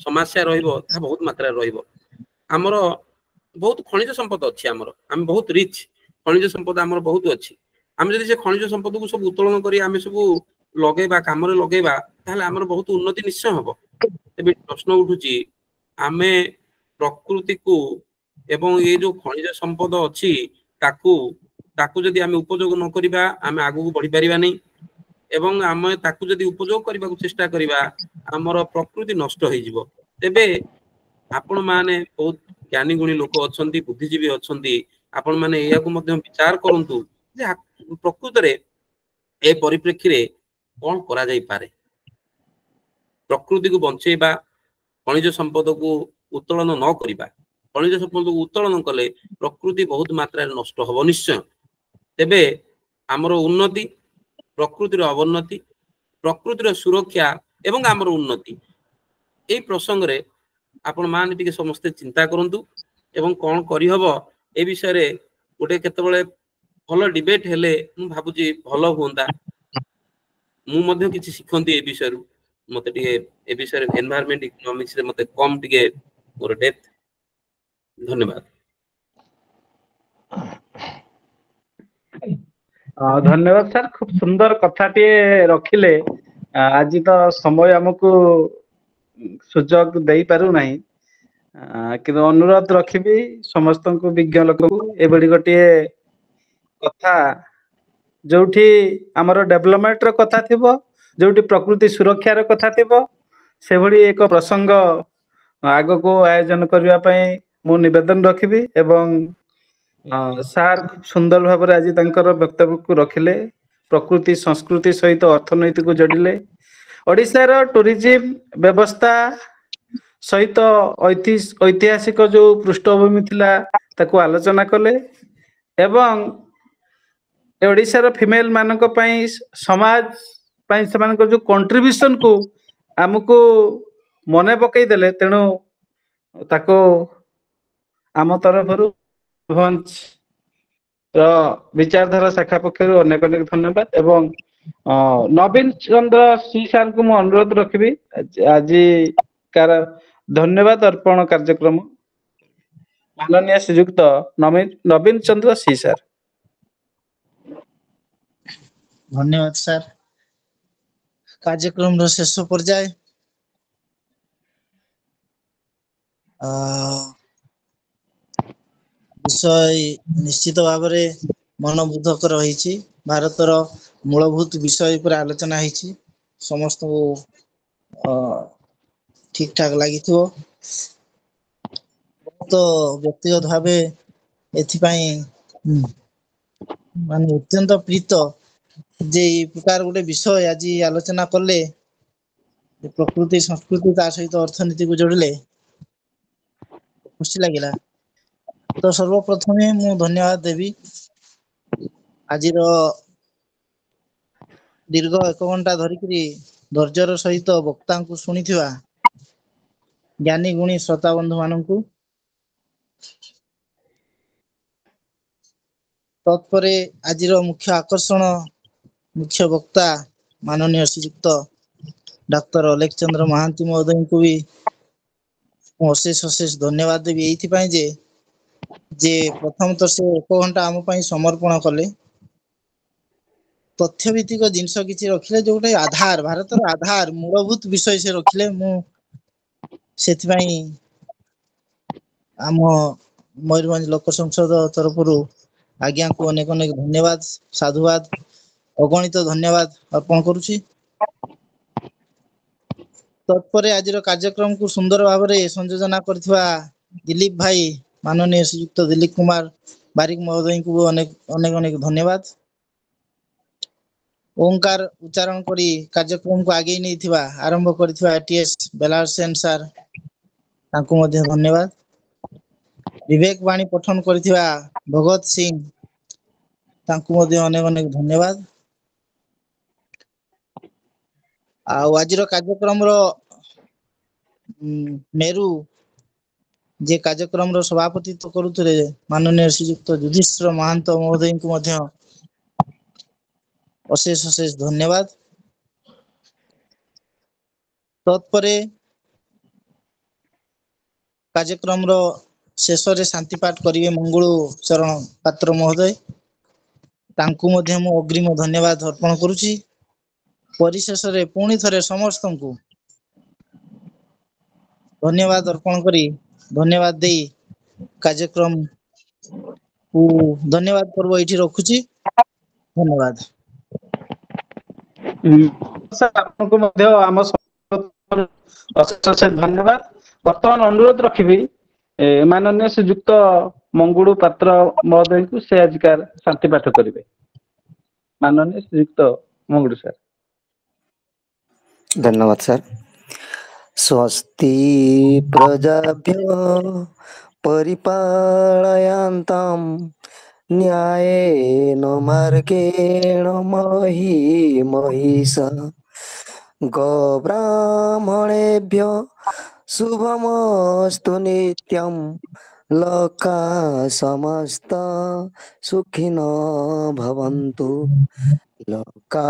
ସମସ୍ୟା ରହିବ ତାହା ବହୁତ ମାତ୍ରାରେ ରହିବ। ଆମର ବହୁତ ଖଣିଜ ସମ୍ପଦ ଅଛି, ଆମେ ବହୁତ ରିଚ୍ ଖଣିଜ ସମ୍ପଦ ଆମର ବହୁତ ଅଛି। ଆମେ ଯଦି ସେ ଖଣିଜ ସମ୍ପଦକୁ ସବୁ ଉତ୍ତୋଳନ କରି ଆମେ ସବୁ ଲଗେଇବା, କାମରେ ଲଗେଇବା, ତାହେଲେ ଆମର ବହୁତ ଉନ୍ନତି ନିଶ୍ଚୟ ହବ। ତେବେ ପ୍ରଶ୍ନ ଉଠୁଛି, ଆମେ ପ୍ରକୃତିକୁ ଏବଂ ଏ ଯୋଉ ଖଣିଜ ସମ୍ପଦ ଅଛି ତାକୁ ଯଦି ଆମେ ଉପଯୋଗ ନ କରିବା, ଆମେ ଆଗକୁ ବଢି ପାରିବାନି। ଏବଂ ଆମେ ତାକୁ ଯଦି ଉପଯୋଗ କରିବାକୁ ଚେଷ୍ଟା କରିବା, ଆମର ପ୍ରକୃତି ନଷ୍ଟ ହେଇଯିବ। ତେବେ ଆପଣ ମାନେ ବହୁତ ଜ୍ଞାନୀ ଗୁଣୀ ଲୋକ ଅଛନ୍ତି, ବୁଦ୍ଧିଜୀବୀ ଅଛନ୍ତି, ଆପଣ ମାନେ ଏହାକୁ ମଧ୍ୟ ବିଚାର କରନ୍ତୁ ଯେ ପ୍ରକୃତରେ ଏ ପରିପ୍ରେକ୍ଷୀରେ କଣ କରାଯାଇପାରେ। ପ୍ରକୃତିକୁ ବଞ୍ଚେଇବା, ଖଣିଜ ସମ୍ପଦକୁ ଉତ୍ତୋଳନ ନ କରିବା। ଖଣିଜ ସମ୍ପଦକୁ ଉତ୍ତୋଳନ କଲେ ପ୍ରକୃତି ବହୁତ ମାତ୍ରାରେ ନଷ୍ଟ ହବ ନିଶ୍ଚୟ। ତେବେ ଆମର ଉନ୍ନତି, ପ୍ରକୃତିର ଅବନ୍ନତି, ପ୍ରକୃତିର ସୁରକ୍ଷା ଏବଂ ଆମର ଉନ୍ନତି, ଏଇ ପ୍ରସଙ୍ଗରେ ଆପଣ ମାନେ ଟିକେ ସମସ୍ତେ ଚିନ୍ତା କରନ୍ତୁ। ଏବଂ କଣ କରିହବ ଏ ବିଷୟରେ ଗୋଟେ କେତେବେଳେ ଭଲ ଡିବେଟ ହେଲେ ମୁଁ ଭାବୁଛି ଭଲ ହୁଅନ୍ତା। ମୁଁ ମଧ୍ୟ କିଛି ଶିଖନ୍ତି ଏ ବିଷୟରୁ। ମତେ ଟିକେ ଏ ବିଷୟରେ ଏନଭାୟରନମେଣ୍ଟ ଇକୋନୋମିକ୍ସରେ ମତେ କମ ଟିକେ ମୋର ଡେପ୍ଥ। ଧନ୍ୟବାଦ। ଧନ୍ୟବାଦ ସାର୍, ଖୁବ ସୁନ୍ଦର କଥାଟିଏ ରଖିଲେ। ଆଜି ତ ସମୟ ଆମକୁ ସୁଯୋଗ ଦେଇପାରୁନାହିଁ, କିନ୍ତୁ ଅନୁରୋଧ ରଖିବି ସମସ୍ତଙ୍କୁ, ବିଜ୍ଞ ଲୋକଙ୍କୁ, ଏଭଳି ଗୋଟିଏ କଥା ଯୋଉଠି ଆମର ଡେଭଲପମେଣ୍ଟର କଥା ଥିବ, ଯୋଉଠି ପ୍ରକୃତି ସୁରକ୍ଷାର କଥା ଥିବ, ସେଭଳି ଏକ ପ୍ରସଙ୍ଗ ଆଗକୁ ଆୟୋଜନ କରିବା ପାଇଁ ମୁଁ ନିବେଦନ ରଖିବି। ଏବଂ ସାର୍ ଖୁବ ସୁନ୍ଦର ଭାବରେ ଆଜି ତାଙ୍କର ବକ୍ତବ୍ୟକୁ ରଖିଲେ, ପ୍ରକୃତି ସଂସ୍କୃତି ସହିତ ଅର୍ଥନୀତିକୁ ଯୋଡ଼ିଲେ, ଓଡ଼ିଶାର ଟୁରିଜିମ ବ୍ୟବସ୍ଥା ସହିତ ଐତିହାସିକ ଯୋଉ ପୃଷ୍ଠଭୂମି ଥିଲା ତାକୁ ଆଲୋଚନା କଲେ, ଏବଂ ଓଡ଼ିଶାର ଫିମେଲ ମାନଙ୍କ ପାଇଁ ସମାଜ ପାଇଁ ସେମାନଙ୍କର ଯୋଉ କଣ୍ଟ୍ରିବ୍ୟୁସନକୁ ଆମକୁ ମନେ ପକେଇ ଦେଲେ। ତେଣୁ ତାକୁ ଆମ ତରଫରୁ ବିଚାରଧାରା ଶାଖା ପକ୍ଷରୁ ଅନେକ ଅନେକ ଧନ୍ୟବାଦ। ଏବଂ ନବୀନ ଚନ୍ଦ୍ର ସି ସାର୍ଙ୍କୁ ମୁଁ ଅନୁରୋଧ ରଖିବି, ଆଜିକାର ଧନ୍ୟବାଦ ଅର୍ପଣ କାର୍ଯ୍ୟକ୍ରମ ମାନନୀୟ ଶ୍ରୀଯୁକ୍ତ ନବୀନ ଚନ୍ଦ୍ର ସି ସାର୍। ଧନ୍ୟବାଦ ସାର୍। କାର୍ଯ୍ୟକ୍ରମର ଶେଷ ପର୍ଯ୍ୟାୟ ବିଷୟ ନିଶ୍ଚିତ ଭାବରେ ମନୋବୋଧକ ରହିଛି। ଭାରତର ମୂଳଭୂତ ବିଷୟ ଉପରେ ଆଲୋଚନା ହେଇଛି, ସମସ୍ତଙ୍କୁ ଠିକ ଠାକ ଲାଗିଥିବ। ବହୁତ ବ୍ୟକ୍ତିଗତ ଭାବେ ଏଥିପାଇଁ ମାନେ ଅତ୍ୟନ୍ତ ପ୍ରୀତ ଯେ ଏଇ ପ୍ରକାର ଗୋଟେ ବିଷୟ ଆଜି ଆଲୋଚନା କଲେ, ପ୍ରକୃତି ସଂସ୍କୃତି ତା ସହିତ ଅର୍ଥନୀତିକୁ ଯୋଡ଼ିଲେ ଖୁସି ଲାଗିଲା। ତ ସର୍ବପ୍ରଥମେ ମୁଁ ଧନ୍ୟବାଦ ଦେବି ଆଜିର ଦୀର୍ଘ 1 ଘଣ୍ଟା ଧରିକିରି ଧୈର୍ଯ୍ୟର ସହିତ ବକ୍ତାଙ୍କୁ ଶୁଣିଥିବା ଜ୍ଞାନୀ ଗୁଣୀ ଶ୍ରୋତା ବନ୍ଧୁ ମାନଙ୍କୁ। ତତ୍ପରେ ଆଜିର ମୁଖ୍ୟ ଆକର୍ଷଣ ମୁଖ୍ୟ ବକ୍ତା ମାନନୀୟ ଶ୍ରୀଯୁକ୍ତ ଡାକ୍ତର ଅଲେଖ ଚନ୍ଦ୍ର ମହାନ୍ତି ମହୋଦୟଙ୍କୁ ବି ମୁଁ ଅଶେଷ ଅଶେଷ ଧନ୍ୟବାଦ ଦେବି ଏଇଥିପାଇଁ ଯେ ପ୍ରଥମତଃ ସେ 1 ଘଣ୍ଟା ଆମ ପାଇଁ ସମର୍ପଣ କଲେ। ତଥ୍ୟ ଭିତ୍ତିକ ଜିନିଷ କିଛି ରଖିଲେ, ଯୋଉଟା ଆଧାର, ଭାରତର ଆଧାର ମୂଳଭୂତ ବିଷୟ ସେ ରଖିଲେ। ମୁଁ ସେଥିପାଇଁ ଆମ ମୟୂରଭଞ୍ଜ ଲୋକ ସଂସଦ ତରଫରୁ ଆଜ୍ଞାକୁ ଅନେକ ଅନେକ ଧନ୍ୟବାଦ, ସାଧୁବାଦ, ଅଗଣିତ ଧନ୍ୟବାଦ ଅର୍ପଣ କରୁଛି। ତତ୍ପରେ ଆଜିର କାର୍ଯ୍ୟକ୍ରମକୁ ସୁନ୍ଦର ଭାବରେ ସଂଯୋଜନା କରିଥିବା ଦିଲ୍ଲୀପ ଭାଇ, ମାନନୀୟ ଶ୍ରୀଯୁକ୍ତ ଦିଲ୍ଲୀପ କୁମାର ବାରିକ ମହୋଦୟଙ୍କୁ ଅନେକ ଅନେକ ଧନ୍ୟବାଦ। ଓଙ୍କାର ଉଚ୍ଚାରଣ କରି କାର୍ଯ୍ୟକ୍ରମକୁ ଆଗେଇ ନେଇଥିବା, ଆରମ୍ଭ କରିଥିବା ATS ବେଲାଳ ସେନ ସାର୍, ତାଙ୍କୁ ମଧ୍ୟ ଧନ୍ୟବାଦ। ବିବେକ ବାଣୀ ପଠନ କରିଥିବା ଭଗତ ସିଂ, ତାଙ୍କୁ ମଧ୍ୟ ଅନେକ ଅନେକ ଧନ୍ୟବାଦ। ଆଉ ଆଜିର କାର୍ଯ୍ୟକ୍ରମର ମେରୁ ଯେ କାର୍ଯ୍ୟକ୍ରମର ସଭାପତିତ୍ୱ କରୁଥିଲେ ମାନନୀୟ ଶ୍ରୀଯୁକ୍ତ ଯୁଧିଷ୍ଠିର ମହାନ୍ତ ମହୋଦୟଙ୍କୁ ମଧ୍ୟ ଅଶେଷ ଅଶେଷ ଧନ୍ୟବାଦ। ତତ୍ପରେ କାର୍ଯ୍ୟକ୍ରମର ଶେଷରେ ଶାନ୍ତି ପାଠ କରିବେ ମଙ୍ଗୁଳୁ ଚରଣ ପାତ୍ର ମହୋଦୟ, ତାଙ୍କୁ ମଧ୍ୟ ମୁଁ ଅଗ୍ରିମ ଧନ୍ୟବାଦ ଅର୍ପଣ କରୁଛି। ପରିଶେଷରେ ପୁଣି ଥରେ ସମସ୍ତଙ୍କୁ ଧନ୍ୟବାଦ ଅର୍ପଣ କରି, ଧନ୍ୟବାଦ ଦେଇ କାର୍ଯ୍ୟକ୍ରମକୁ ଧନ୍ୟବାଦ ପର୍ବ ଏଇଠି ରଖୁଛି। ଧନ୍ୟବାଦ। ସାର୍ ଆପଣଙ୍କୁ ମଧ୍ୟ ଆମ ଅଶେଷ ଅଶେଷ ଧନ୍ୟବାଦ। ବର୍ତ୍ତମାନ ଅନୁରୋଧ ରଖିବି ମାନନୀୟ ଶ୍ରୀଯୁକ୍ତ ମଙ୍ଗୁଳୁ ପାତ୍ର ମହୋଦୟଙ୍କୁ ସେ ଆଜିକାର ଶାନ୍ତି ପାଠ କରିବେ। ମାନନୀୟ ଶ୍ରୀଯୁକ୍ତ ମଙ୍ଗୁଳୁ ସାର୍। धन्यवाद सर। स्वस्ति प्रजाभ्यो परिपालयन्तां न्यायेन मार्गेण मही महिषा गोब्राह्मणेभ्यो शुभमस्तु नित्यं लोका समस्त सुखिनो भवन्तु लोका